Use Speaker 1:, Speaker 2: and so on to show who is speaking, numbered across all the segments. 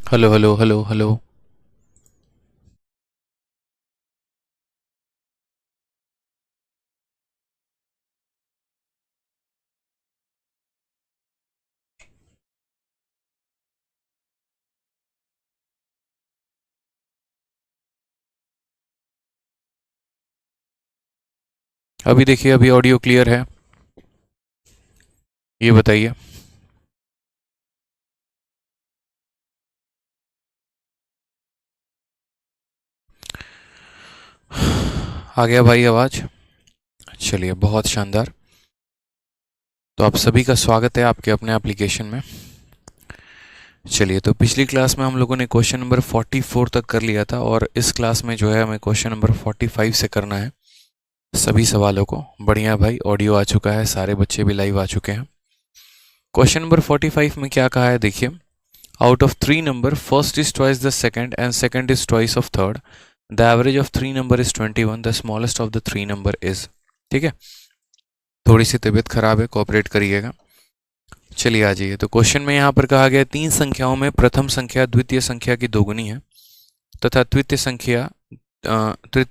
Speaker 1: Hello hello hello hello. अभी देखिए, अभी ऑडियो क्लियर है? ये बताइए। आ गया भाई आवाज? चलिए, बहुत शानदार। तो आप सभी का स्वागत है आपके अपने एप्लीकेशन में। चलिए, तो पिछली क्लास में हम लोगों ने क्वेश्चन नंबर 44 तक कर लिया था और इस क्लास में जो है हमें क्वेश्चन नंबर 45 से करना है सभी सवालों को। बढ़िया भाई, ऑडियो आ चुका है, सारे बच्चे भी लाइव आ चुके हैं। क्वेश्चन नंबर 45 में क्या कहा है देखिए। Out of three number, first is twice the second and second is twice of third. The average of three number is 21, the smallest of the three number is. ठीक है, थोड़ी सी तबीयत खराब है, कोऑपरेट करिएगा। चलिए आ जाइए। तो क्वेश्चन में यहाँ पर कहा गया तीन संख्याओं में प्रथम संख्या द्वितीय संख्या की दोगुनी है तथा तृतीय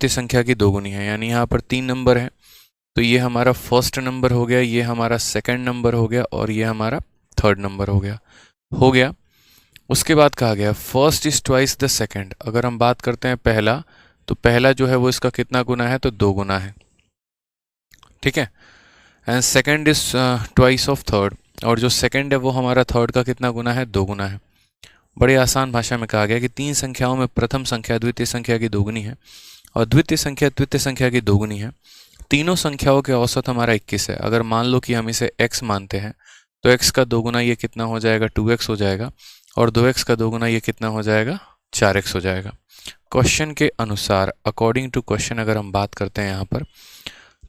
Speaker 1: संख्या की दोगुनी है। यानी यहाँ पर तीन नंबर है, तो ये हमारा फर्स्ट नंबर हो गया, ये हमारा सेकंड नंबर हो गया और ये हमारा थर्ड नंबर हो गया। उसके बाद कहा गया first is twice the second. अगर हम बात करते हैं पहला, तो पहला जो है वो इसका कितना गुना है, तो दो गुना है। ठीक है। And second is twice of third, और जो सेकंड है वो हमारा थर्ड का कितना गुना है, दो गुना है। बड़ी आसान भाषा में कहा गया कि तीन संख्याओं में प्रथम संख्या द्वितीय संख्या की दोगुनी है और द्वितीय संख्या तृतीय संख्या की दोगुनी है। तीनों संख्याओं के औसत हमारा 21 है। अगर मान लो कि हम इसे x मानते हैं, तो x का दोगुना ये कितना हो जाएगा, 2x हो जाएगा, और 2x का दोगुना ये कितना हो जाएगा, 4x हो जाएगा। क्वेश्चन के अनुसार, अकॉर्डिंग टू क्वेश्चन अगर हम बात करते हैं यहाँ पर,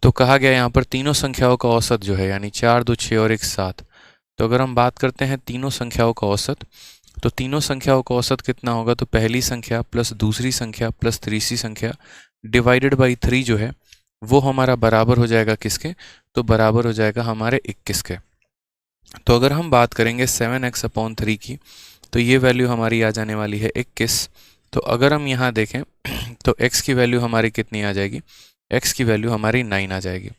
Speaker 1: तो कहा गया यहाँ पर तीनों संख्याओं का औसत जो है, यानी 4, 2, 6 और 1, 7। तो अगर हम बात करते हैं तीनों संख्याओं का औसत, तो तीनों संख्याओं का औसत कितना होगा, तो पहली संख्या प्लस दूसरी संख्या प्लस तीसरी संख्या डिवाइडेड बाई 3 जो है वो हमारा बराबर हो जाएगा किसके, तो बराबर हो जाएगा हमारे 21 के। तो अगर हम बात करेंगे 7x/3 की, तो ये वैल्यू हमारी आ जाने वाली है 21। तो अगर हम यहाँ देखें तो x की वैल्यू हमारी कितनी आ जाएगी, x की वैल्यू हमारी 9 आ जाएगी।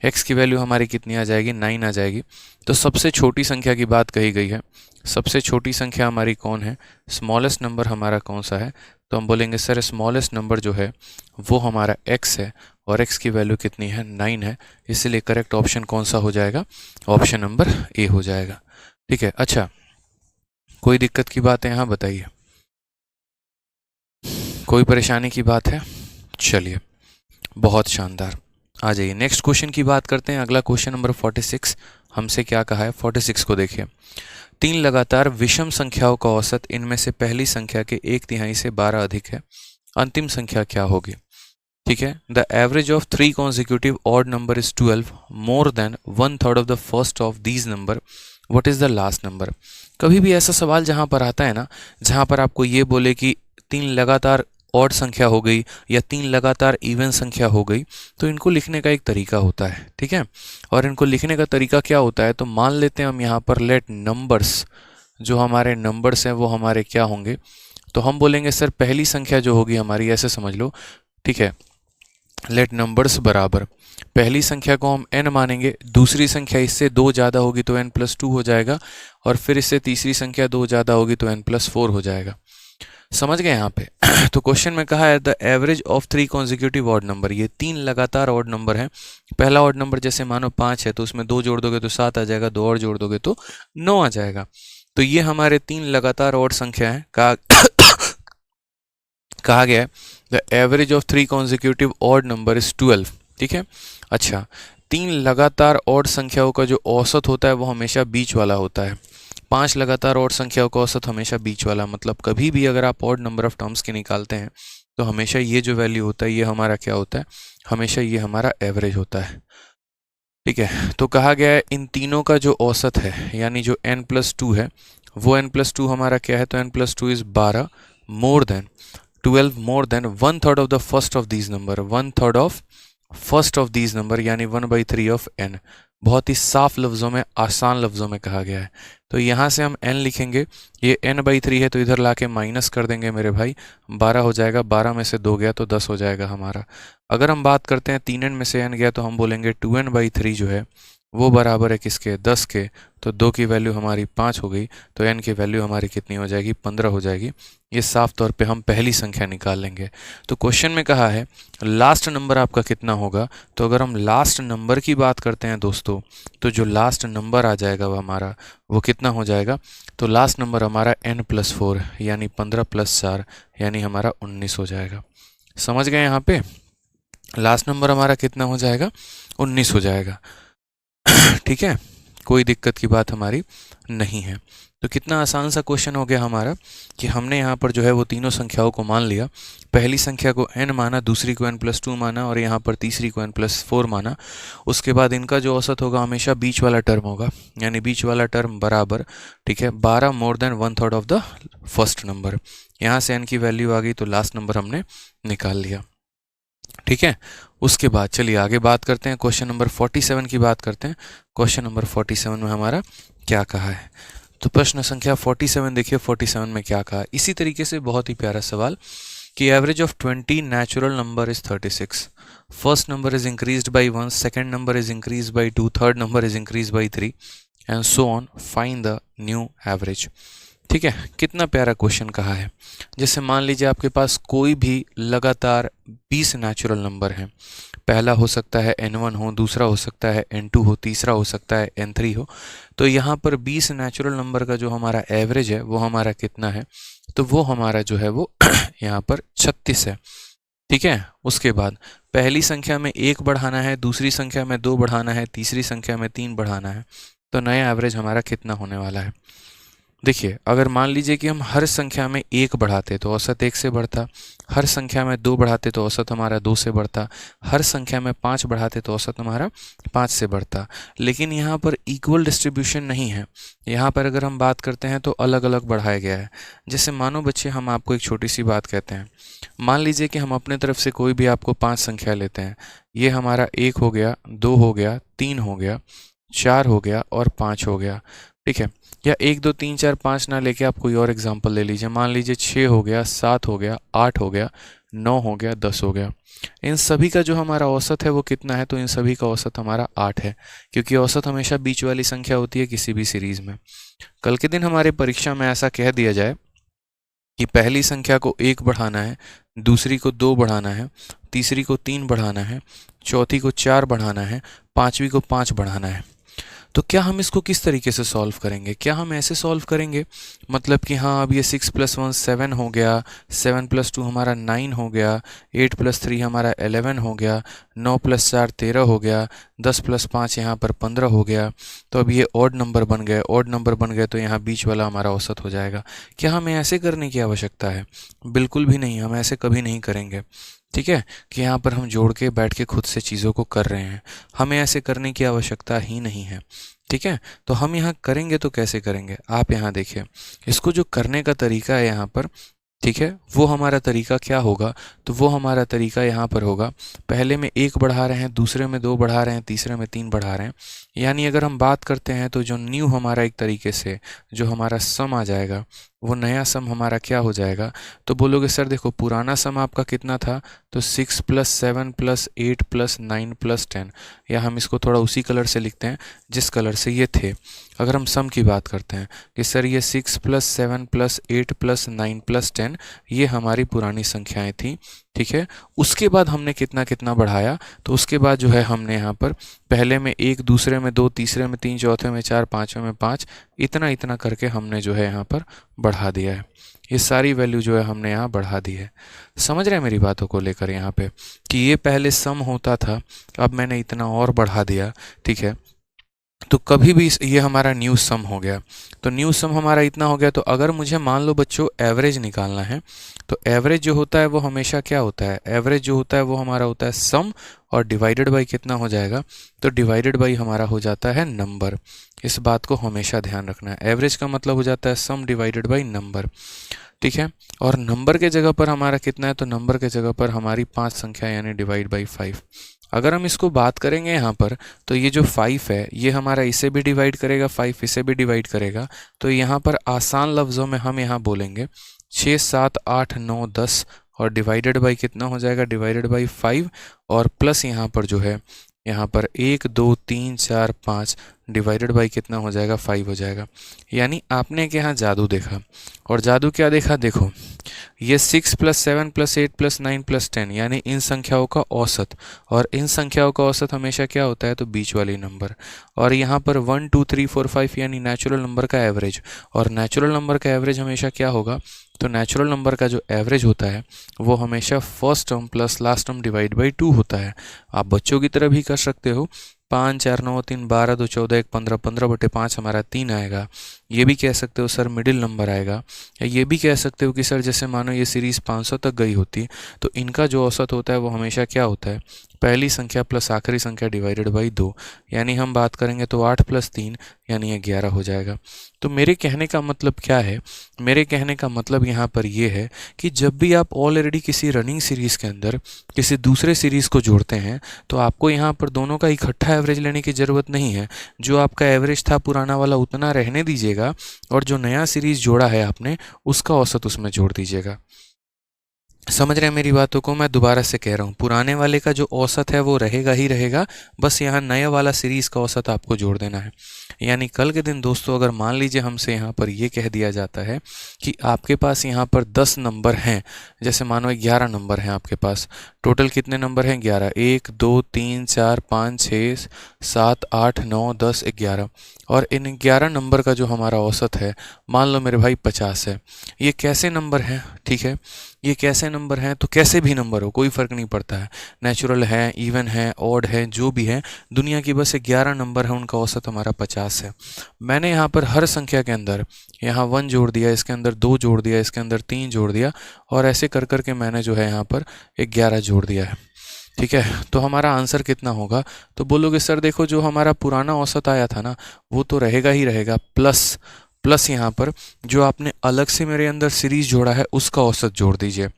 Speaker 1: x की वैल्यू हमारी कितनी आ जाएगी, 9 आ जाएगी। तो सबसे छोटी संख्या की बात कही गई है। सबसे छोटी संख्या हमारी कौन है, स्मॉलेस्ट नंबर हमारा कौन सा है, तो हम बोलेंगे सर स्मॉलेस्ट नंबर जो है वो हमारा x है और x की वैल्यू कितनी है, 9 है। इसलिए करेक्ट ऑप्शन कौन सा हो जाएगा, ऑप्शन नंबर ए हो जाएगा। ठीक है। अच्छा, कोई दिक्कत की बात है यहाँ बताइए, कोई परेशानी की बात है? चलिए, बहुत शानदार। आ जाइए, नेक्स्ट क्वेश्चन की बात करते हैं। अगला क्वेश्चन नंबर 46 हमसे क्या कहा है। 46 को देखिए। तीन लगातार विषम संख्याओं का औसत, इनमें से पहली संख्या के 1/3 से 12 अधिक है, अंतिम संख्या क्या होगी। ठीक है। The average of three consecutive odd number is 12 more than 1/3 of the first of these number, what is the last number. कभी भी ऐसा सवाल जहां पर आता है ना, जहां पर आपको ये बोले कि तीन लगातार ऑड संख्या हो गई या तीन लगातार इवन संख्या हो गई, तो इनको लिखने का एक तरीका होता है। ठीक है। और इनको लिखने का तरीका क्या होता है, तो मान लेते हैं हम यहाँ पर लेट नंबर्स, जो हमारे नंबर्स हैं वो हमारे क्या होंगे, तो हम बोलेंगे सर पहली संख्या जो होगी हमारी, ऐसे समझ लो। ठीक है। लेट नंबर्स बराबर, पहली संख्या को हम n मानेंगे, दूसरी संख्या इससे 2 ज़्यादा होगी तो n+2 हो जाएगा, और फिर इससे तीसरी संख्या 2 ज़्यादा होगी तो n+4 हो जाएगा। समझ गए यहाँ पे? तो क्वेश्चन में कहा है the average of three consecutive odd number, ये तीन लगातार ऑड नंबर है। पहला ऑड नंबर जैसे मानो 5 है, तो उसमें 2 जोड़ दोगे तो 7 आ जाएगा, 2 और जोड़ दोगे तो 9 आ जाएगा। तो ये हमारे तीन लगातार ऑड संख्या है। कहा गया है the average of three consecutive odd number is 12। ठीक है। अच्छा, तीन लगातार ऑड संख्याओं का जो औसत होता है वो हमेशा बीच वाला होता है। 5 लगातार ऑड संख्याओं का औसत हमेशा बीच वाला, मतलब कभी भी अगर आप ऑड नंबर ऑफ टर्म्स के निकालते हैं तो हमेशा ये जो वैल्यू होता है ये हमारा क्या होता है, हमेशा ये हमारा एवरेज होता है। ठीक है। तो कहा गया है इन तीनों का जो औसत है, यानी जो n+2 है, वो n+2 हमारा क्या है, तो n+2 is 12 more than 12 more than 1/3 of the first of these number, 1/3 of first of these number, यानी 1/3 ऑफ n। बहुत ही साफ लफ्ज़ों में, आसान लफ्ज़ों में कहा गया है। तो यहाँ से हम n लिखेंगे, ये n/3 है तो इधर लाके माइनस कर देंगे मेरे भाई, 12 हो जाएगा, 12 में से 2 गया तो 10 हो जाएगा हमारा। अगर हम बात करते हैं 3n में से n गया तो हम बोलेंगे 2n/3 जो है वो बराबर है किसके, 10 के। तो 2 की वैल्यू हमारी 5 हो गई, तो n की वैल्यू हमारी कितनी हो जाएगी, 15 हो जाएगी। ये साफ तौर पे हम पहली संख्या निकाल लेंगे। तो क्वेश्चन में कहा है लास्ट नंबर आपका कितना होगा, तो अगर हम लास्ट नंबर की बात करते हैं दोस्तों, तो जो लास्ट नंबर आ जाएगा वो हमारा वो कितना हो जाएगा, तो लास्ट नंबर हमारा n+4 यानी 15+4 यानी हमारा 19 हो जाएगा। समझ गए यहाँ पे, लास्ट नंबर हमारा कितना हो जाएगा, 19 हो जाएगा। ठीक है, कोई दिक्कत की बात हमारी नहीं है। तो कितना आसान सा क्वेश्चन हो गया हमारा कि हमने यहाँ पर जो है वो तीनों संख्याओं को मान लिया। पहली संख्या को n माना, दूसरी को n+2 माना और यहाँ पर तीसरी को n+4 माना। उसके बाद इनका जो औसत होगा हमेशा बीच वाला टर्म होगा, यानी बीच वाला टर्म बराबर, ठीक है, 12 more than 1/3 of the first number. यहाँ से n की वैल्यू आ गई तो लास्ट नंबर हमने निकाल लिया। ठीक है, उसके बाद चलिए आगे बात करते हैं, क्वेश्चन नंबर 47 की बात करते हैं। क्वेश्चन नंबर 47 में हमारा क्या कहा है, तो प्रश्न संख्या 47 देखिए, 47 में क्या कहा। इसी तरीके से बहुत ही प्यारा सवाल कि average of 20 natural number is 36, first number is increased by 1, second number is increased by 2, third number is increased by 3 and so on, find the new average. ठीक है, कितना प्यारा क्वेश्चन कहा है। जैसे मान लीजिए आपके पास कोई भी लगातार 20 नेचुरल नंबर हैं, पहला हो सकता है n1 हो, दूसरा हो सकता है n2 हो, तीसरा हो सकता है n3 हो। तो यहाँ पर 20 नेचुरल नंबर का जो हमारा एवरेज है वो हमारा कितना है, तो वो हमारा जो है वो यहाँ पर 36 है। ठीक है, उसके बाद पहली संख्या में 1 बढ़ाना है, दूसरी संख्या में 2 बढ़ाना है, तीसरी संख्या में 3 बढ़ाना है, तो नया एवरेज हमारा कितना होने वाला है। देखिए, अगर मान लीजिए कि हम हर संख्या में 1 बढ़ाते तो औसत 1 से बढ़ता, हर संख्या में 2 बढ़ाते तो औसत हमारा 2 से बढ़ता, हर संख्या में 5 बढ़ाते तो औसत हमारा 5 से बढ़ता। लेकिन यहाँ पर इक्वल डिस्ट्रीब्यूशन नहीं है, यहाँ पर अगर हम बात करते हैं तो अलग अलग बढ़ाया गया है। जैसे मानो बच्चे, हम आपको एक छोटी सी बात कहते हैं, मान लीजिए कि हम अपने तरफ से कोई भी आपको 5 संख्या लेते हैं, ये हमारा 1 हो गया, 2 हो गया, 3 हो गया, 4 हो गया और 5 हो गया। ठीक है, या 1 2 3 4 5 ना लेके आप कोई और एग्जांपल ले लीजिए, मान लीजिए 6 हो गया, 7 हो गया, 8 हो गया, 9 हो गया, 10 हो गया। इन सभी का जो हमारा औसत है वो कितना है, तो इन सभी का औसत हमारा 8 है, क्योंकि औसत हमेशा बीच वाली संख्या होती है किसी भी सीरीज में। कल के दिन हमारे परीक्षा में ऐसा कह दिया जाए कि पहली संख्या को 1 बढ़ाना है, दूसरी को 2 बढ़ाना है, तीसरी को 3 बढ़ाना है, चौथी को 4 बढ़ाना है, पांचवी को 5 बढ़ाना है। तो क्या हम इसको किस तरीके से सॉल्व करेंगे, क्या हम ऐसे सॉल्व करेंगे, मतलब कि हाँ अब ये 6 + 1 7 हो गया, 7 + 2 हमारा 9 हो गया, 8 + 3 हमारा 11 हो गया, 9 + 4 13 हो गया, 10 + 5 यहाँ पर 15 हो गया। तो अब ये ऑड नंबर बन गए, ऑड नंबर बन गए तो यहाँ बीच वाला हमारा औसत हो जाएगा। क्या हमें ऐसे करने की आवश्यकता है, बिल्कुल भी नहीं, हम ऐसे कभी नहीं करेंगे। ठीक है, कि यहाँ पर हम जोड़ के बैठ के खुद से चीज़ों को कर रहे हैं, हमें ऐसे करने की आवश्यकता ही नहीं है। ठीक है, तो हम यहाँ करेंगे तो कैसे करेंगे, आप यहाँ देखिए, इसको जो करने का तरीका है यहाँ पर, ठीक है, वो हमारा तरीका क्या होगा, तो वो हमारा तरीका यहाँ पर होगा, पहले में 1 बढ़ा रहे हैं, दूसरे में 2 बढ़ा रहे हैं, तीसरे में 3 बढ़ा रहे हैं। यानी अगर हम बात करते हैं तो जो न्यू हमारा एक तरीके से जो हमारा सम आ जाएगा, वो नया सम हमारा क्या हो जाएगा, तो बोलोगे सर देखो पुराना सम आपका कितना था, तो 6 + 7 + 8 + 9 + 10, या हम इसको थोड़ा उसी कलर से लिखते हैं जिस कलर से ये थे। अगर हम सम की बात करते हैं कि सर ये 6 + 7 + 8 + 9 + 10 ये हमारी पुरानी संख्याएं थी। ठीक है, उसके बाद हमने कितना कितना बढ़ाया, तो उसके बाद जो है हमने यहाँ पर पहले में 1, दूसरे में 2, तीसरे में 3, चौथे में 4, पाँचवें में 5, इतना इतना करके हमने जो है यहाँ पर बढ़ा दिया है। ये सारी वैल्यू जो है हमने यहाँ बढ़ा दी है। समझ रहे हैं मेरी बातों को लेकर यहाँ पे, कि ये पहले सम होता था, अब मैंने इतना और बढ़ा दिया। ठीक है, तो कभी भी ये हमारा न्यू सम हो गया, तो न्यू सम हमारा इतना हो गया। तो अगर मुझे मान लो बच्चों एवरेज निकालना है, तो एवरेज जो होता है वो हमेशा क्या होता है, एवरेज जो होता है वो हमारा होता है सम और डिवाइडेड बाई कितना हो जाएगा, तो डिवाइडेड बाई हमारा हो जाता है नंबर। इस बात को हमेशा ध्यान रखना है, एवरेज का मतलब हो जाता है सम डिवाइडेड बाई नंबर। ठीक है, और नंबर के जगह पर हमारा कितना है, तो नंबर के जगह पर हमारी 5 संख्या यानी डिवाइड बाई 5। अगर हम इसको बात करेंगे यहाँ पर, तो ये जो 5 है ये हमारा इसे भी डिवाइड करेगा, 5 इसे भी डिवाइड करेगा। तो यहाँ पर आसान लफ्ज़ों में हम यहाँ बोलेंगे 6 7 8 9 10 और डिवाइडेड बाई कितना हो जाएगा, डिवाइडेड बाई 5 और प्लस यहाँ पर जो है यहाँ पर 1 2 3 4 5 डिवाइडेड बाई कितना हो जाएगा, 5 हो जाएगा। यानी आपने के यहाँ जादू देखा। और जादू क्या देखा, देखो ये 6 + 7 + 8 + 9 + 10 यानी इन संख्याओं का औसत, और इन संख्याओं का औसत हमेशा क्या होता है, तो बीच वाली नंबर। और यहाँ पर 1 2 3 4 5 यानी नेचुरल नंबर का एवरेज, और नेचुरल नंबर का एवरेज हमेशा क्या होगा, तो नेचुरल नंबर का जो एवरेज होता है वो हमेशा first term plus last term divide by 2 होता है। आप बच्चों की तरह भी कर सकते हो, 5 4 9 3 12 2 14 1 15 15/5 हमारा 3 आएगा। ये भी कह सकते हो सर मिडिल नंबर आएगा, या ये भी कह सकते हो कि सर जैसे मानो ये सीरीज़ 500 तक गई होती तो इनका जो औसत होता है वो हमेशा क्या होता है, पहली संख्या प्लस आखिरी संख्या डिवाइडेड बाई 2। यानी हम बात करेंगे तो 8 + 3 यानी ये 11 हो जाएगा। तो मेरे कहने का मतलब क्या है, मेरे कहने का मतलब यहाँ पर ये है कि जब भी आप ऑलरेडी किसी रनिंग सीरीज़ के अंदर किसी दूसरे सीरीज़ को जोड़ते हैं तो आपको यहाँ पर दोनों का इकट्ठा एवरेज लेने की ज़रूरत नहीं है। जो आपका एवरेज था पुराना वाला उतना रहने दीजिएगा, और जो नया सीरीज़ जोड़ा है आपने उसका औसत उसमें जोड़ दीजिएगा। समझ रहे हैं मेरी बातों को, मैं दोबारा से कह रहा हूँ, पुराने वाले का जो औसत है वो रहेगा ही रहेगा, बस यहाँ नया वाला सीरीज़ का औसत आपको जोड़ देना है। यानी कल के दिन दोस्तों अगर मान लीजिए हमसे यहाँ पर ये कह दिया जाता है कि आपके पास यहाँ पर 10 नंबर हैं, जैसे मानो 11 नंबर हैं आपके पास, टोटल कितने नंबर हैं, 11, 1 2 3 4 5 6 7 8 9 10 11, और इन 11 नंबर का जो हमारा औसत है मान लो मेरे भाई 50 है। ये कैसे नंबर हैं, ठीक है, ये कैसे नंबर हैं, तो कैसे भी नंबर हो कोई फ़र्क नहीं पड़ता है, नेचुरल है, इवन है, ऑड है, जो भी है, दुनिया की बस 11 नंबर है, उनका औसत हमारा 50 है। मैंने यहाँ पर हर संख्या के अंदर यहाँ 1 जोड़ दिया, इसके अंदर 2 जोड़ दिया, इसके अंदर 3 जोड़ दिया, और ऐसे कर कर के मैंने जो है यहाँ पर 11 जोड़ दिया है। ठीक है, तो हमारा आंसर कितना होगा, तो बोलोगे सर देखो जो हमारा पुराना औसत आया था ना वो तो रहेगा ही रहेगा, प्लस यहाँ पर जो आपने अलग से मेरे अंदर सीरीज़ जोड़ा है उसका औसत जोड़ दीजिए,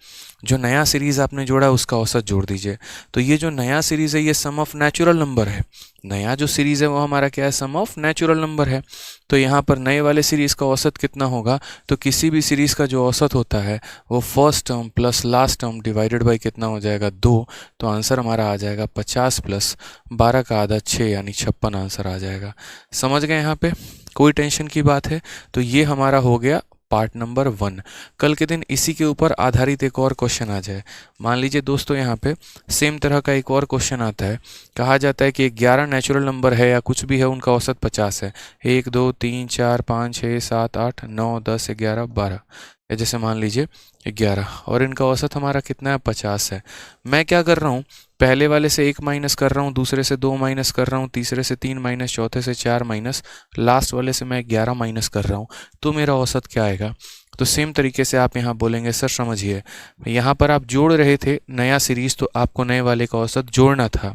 Speaker 1: जो नया सीरीज़ आपने जोड़ा है उसका औसत जोड़ दीजिए। तो ये जो नया सीरीज़ है ये सम ऑफ नेचुरल नंबर है, नया जो सीरीज़ है वो हमारा क्या है, सम ऑफ नेचुरल नंबर है। तो यहाँ पर नए वाले सीरीज़ का औसत कितना होगा, तो किसी भी सीरीज़ का जो औसत होता है वो first term plus last term divided by कितना हो जाएगा, 2। तो आंसर हमारा आ जाएगा 50 + 12 का आधा 6 यानी 56 आंसर आ जाएगा। समझ गए यहाँ पे, कोई टेंशन की बात है। तो ये हमारा हो गया पार्ट नंबर 1। कल के दिन इसी के ऊपर आधारित एक और क्वेश्चन आ जाए, मान लीजिए दोस्तों यहाँ पे सेम तरह का एक और क्वेश्चन आता है, कहा जाता है कि 11 नेचुरल नंबर है या कुछ भी है, उनका औसत 50 है, 1 2 3 4 5 6 7 8 9 10 11 12, या जैसे मान लीजिए 11, और इनका औसत हमारा कितना है, 50 है। मैं क्या कर रहा हूँ, पहले वाले से 1 माइनस कर रहा हूँ, दूसरे से 2 माइनस कर रहा हूँ, तीसरे से 3 माइनस, चौथे से 4 माइनस, लास्ट वाले से मैं 11 माइनस कर रहा हूँ, तो मेरा औसत क्या आएगा। तो सेम तरीके से आप यहाँ बोलेंगे सर समझिए, यहाँ पर आप जोड़ रहे थे नया सीरीज़ तो आपको नए वाले का औसत जोड़ना था,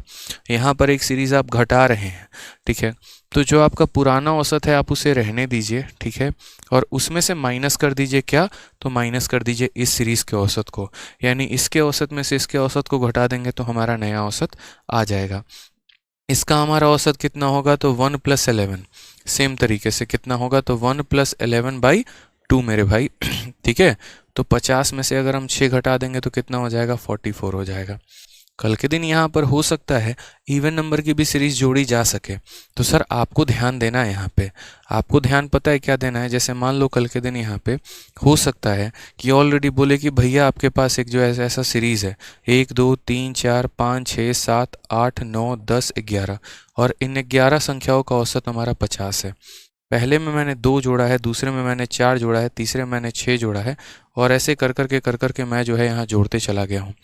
Speaker 1: यहाँ पर एक सीरीज़ आप घटा रहे हैं, ठीक है, तो जो आपका पुराना औसत है आप उसे रहने दीजिए, ठीक है, और उसमें से माइनस कर दीजिए क्या, तो माइनस कर दीजिए इस सीरीज़ के औसत को, यानी इसके औसत में से इसके औसत को घटा देंगे तो हमारा नया औसत आ जाएगा। इसका हमारा औसत कितना होगा, तो 1 + 11, सेम तरीके से कितना होगा, तो 1 + 11/2 मेरे भाई ठीक है। तो 50 में से अगर हम 6 घटा देंगे तो कितना हो जाएगा, 44 हो जाएगा। कल के दिन यहाँ पर हो सकता है इवन नंबर की भी सीरीज जोड़ी जा सके, तो सर आपको ध्यान देना है यहाँ पे, आपको ध्यान पता है क्या देना है, जैसे मान लो कल के दिन यहाँ पे हो सकता है कि ऑलरेडी बोले कि भैया आपके पास एक जो ऐसा सीरीज़ है 1 2 3 4 5 6 7 8 9 10 11, और इन 11 संख्याओं का औसत हमारा 50 है। पहले में मैंने 2 जोड़ा है, दूसरे में मैंने 4 जोड़ा है, तीसरे में मैंने 6 जोड़ा है, और ऐसे कर कर के मैं जो है यहाँ जोड़ते चला गया हूँ।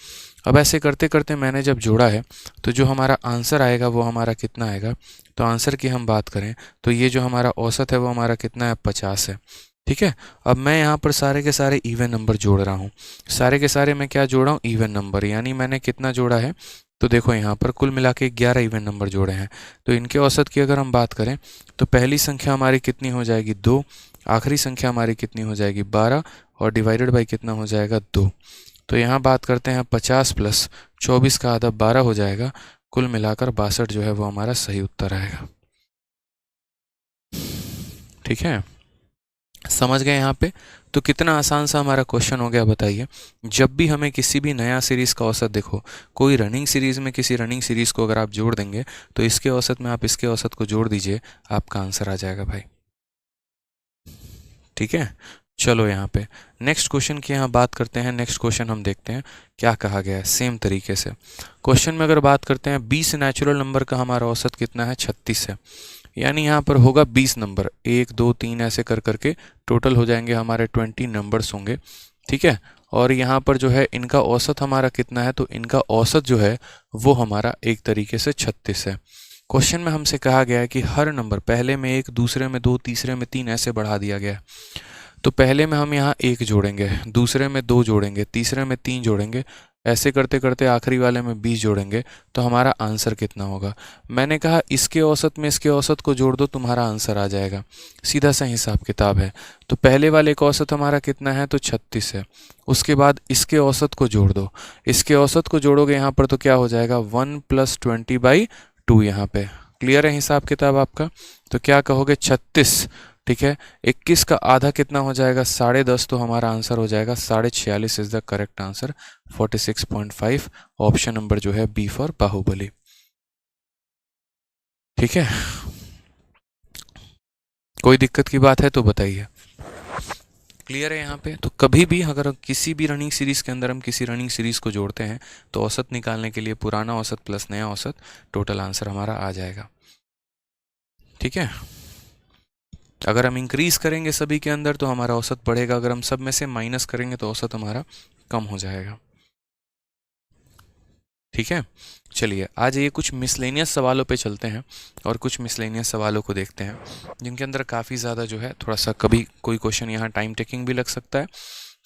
Speaker 1: अब ऐसे करते करते मैंने जब जोड़ा है तो जो हमारा आंसर आएगा वो हमारा कितना आएगा, तो आंसर की हम बात करें तो ये जो हमारा औसत है वो हमारा कितना है, 50 है। ठीक है, अब मैं यहाँ पर सारे के सारे इवन नंबर जोड़ रहा हूँ, सारे के सारे मैं क्या जोड़ा हूँ, इवन नंबर, यानी मैंने कितना जोड़ा है, तो देखो यहाँ पर कुल मिला के 11 इवन नंबर जोड़े हैं। तो इनके औसत की अगर हम बात करें तो पहली संख्या हमारी कितनी हो जाएगी, 2, आखिरी संख्या हमारी कितनी हो जाएगी, 12, और डिवाइडेड बाई कितना हो जाएगा, 2। तो यहाँ बात करते हैं 50 + 24 का आधा 12 हो जाएगा, कुल मिलाकर 62 जो है वो हमारा सही उत्तर आएगा। ठीक है, समझ गए यहाँ पे? तो कितना आसान सा हमारा क्वेश्चन हो गया बताइए। जब भी हमें किसी भी नया सीरीज का औसत, देखो कोई रनिंग सीरीज में किसी रनिंग सीरीज को अगर आप जोड़ देंगे तो इसके औसत में आप इसके औसत को जोड़ दीजिए, आपका आंसर आ जाएगा भाई। ठीक है, चलो यहाँ पे नेक्स्ट क्वेश्चन की यहाँ बात करते हैं। नेक्स्ट क्वेश्चन हम देखते हैं क्या कहा गया है। सेम तरीके से क्वेश्चन में अगर बात करते हैं 20 नेचुरल नंबर का हमारा औसत कितना है, 36 है। यानी यहाँ पर होगा 20 नंबर, 1 2 3 ऐसे कर करके टोटल हो जाएंगे हमारे 20 नंबर्स होंगे। ठीक है, और यहाँ पर जो है इनका औसत हमारा कितना है, तो इनका औसत जो है वो हमारा एक तरीके से 36 है। क्वेश्चन में हमसे कहा गया है कि हर नंबर पहले में 1, दूसरे में 2, तीसरे में 3 ऐसे बढ़ा दिया गया है। तो पहले में हम यहाँ 1 जोड़ेंगे, दूसरे में 2 जोड़ेंगे, तीसरे में 3 जोड़ेंगे, ऐसे करते करते आखिरी वाले में 20 जोड़ेंगे, तो हमारा आंसर कितना होगा। मैंने कहा इसके औसत में इसके औसत को जोड़ दो, तुम्हारा आंसर आ जाएगा। सीधा सा हिसाब किताब है। तो पहले वाले का औसत हमारा कितना है, तो 36 है। उसके बाद इसके औसत को जोड़ दो, इसके औसत को जोड़ोगे यहाँ पर तो क्या हो जाएगा 1 + 20/2 यहाँ पे। क्लियर है हिसाब किताब आपका? तो क्या कहोगे 36, ठीक है। 21 का आधा कितना हो जाएगा, 10.5, तो हमारा आंसर हो जाएगा 46.5 is the correct answer, 46.5। Option number जो है बी फॉर बाहुबली। ठीक है, कोई दिक्कत की बात है तो बताइए। क्लियर है यहाँ पे? तो कभी भी अगर किसी भी रनिंग सीरीज के अंदर हम किसी रनिंग सीरीज को जोड़ते हैं तो औसत निकालने के लिए पुराना औसत प्लस नया औसत, टोटल आंसर हमारा आ जाएगा। ठीक है, अगर हम इंक्रीज करेंगे सभी के अंदर तो हमारा औसत बढ़ेगा, अगर हम सब में से माइनस करेंगे तो औसत हमारा कम हो जाएगा। ठीक है, चलिए आज ये कुछ मिसलेनियस सवालों पे चलते हैं और कुछ मिसलेनियस सवालों को देखते हैं जिनके अंदर काफ़ी ज़्यादा जो है थोड़ा सा कभी कोई क्वेश्चन यहाँ टाइम टेकिंग भी लग सकता है।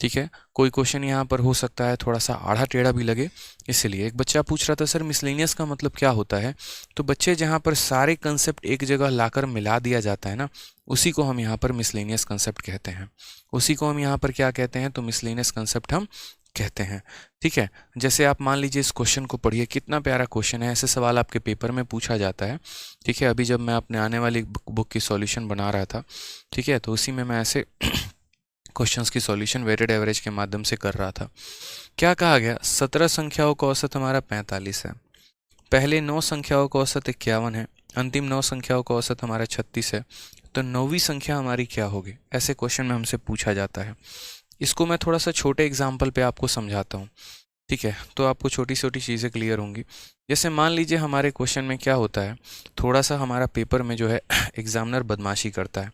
Speaker 1: ठीक है, कोई क्वेश्चन यहाँ पर हो सकता है थोड़ा सा आड़ा टेढ़ा भी लगे। इसलिए एक बच्चा पूछ रहा था सर मिसलेनियस का मतलब क्या होता है। तो बच्चे जहाँ पर सारे कंसेप्ट एक जगह लाकर मिला दिया जाता है ना, उसी को हम यहाँ पर मिसलेनियस कंसेप्ट कहते हैं। उसी को हम यहाँ पर क्या कहते हैं, तो मिसलेनियस कंसेप्ट हम कहते हैं। ठीक है, जैसे आप मान लीजिए इस क्वेश्चन को पढ़िए, कितना प्यारा क्वेश्चन है। ऐसे सवाल आपके पेपर में पूछा जाता है। ठीक है, अभी जब मैं अपने आने वाली बुक की सॉल्यूशन बना रहा था, ठीक है, तो उसी में मैं ऐसे क्वेश्चंस की सॉल्यूशन वेटेड एवरेज के माध्यम से कर रहा था। क्या कहा गया, 17 संख्याओं का औसत हमारा 45 है, पहले 9 संख्याओं का औसत 51 है, अंतिम 9 संख्याओं का औसत हमारा 36 है, तो 9वीं संख्या हमारी क्या होगी। ऐसे क्वेश्चन में हमसे पूछा जाता है। इसको मैं थोड़ा सा छोटे एग्जाम्पल पे आपको समझाता हूँ। ठीक है, तो आपको छोटी छोटी चीज़ें क्लियर होंगी। जैसे मान लीजिए हमारे क्वेश्चन में क्या होता है, थोड़ा सा हमारा पेपर में जो है एग्जामिनर बदमाशी करता है।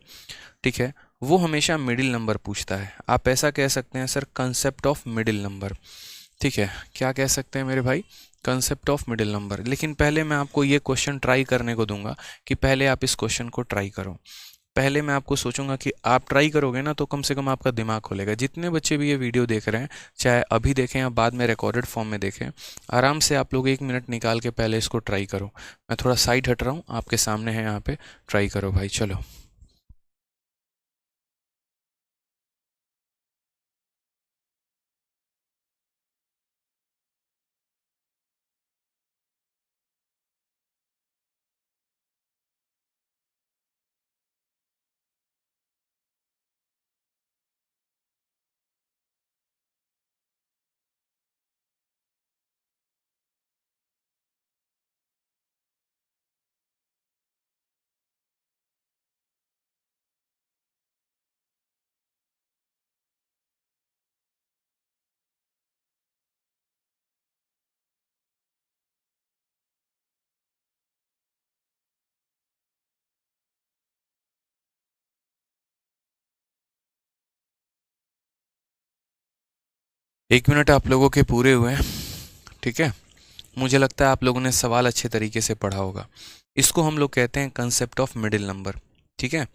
Speaker 1: ठीक है, वो हमेशा मिडिल नंबर पूछता है। आप ऐसा कह सकते हैं sir concept of middle number. ठीक है, क्या कह सकते हैं मेरे भाई, कंसेप्ट ऑफ मिडिल नंबर। लेकिन पहले मैं आपको ये क्वेश्चन ट्राई करने को दूंगा कि पहले आप इस क्वेश्चन को ट्राई करो। पहले मैं आपको सोचूंगा कि आप ट्राई करोगे ना तो कम से कम आपका दिमाग खोलेगा। जितने बच्चे भी ये वीडियो देख रहे हैं, चाहे अभी देखें या बाद में रिकॉर्डेड फॉर्म में देखें, आराम से आप लोग 1 मिनट निकाल के पहले इसको ट्राई करो। मैं थोड़ा साइड हट रहा हूँ, आपके सामने है यहाँ पे, ट्राई करो भाई। चलो एक मिनट आप लोगों के पूरे हुए हैं। ठीक है, मुझे लगता है आप लोगों ने सवाल अच्छे तरीके से पढ़ा होगा। इसको हम लोग कहते हैं कंसेप्ट ऑफ मिडिल नंबर। ठीक है,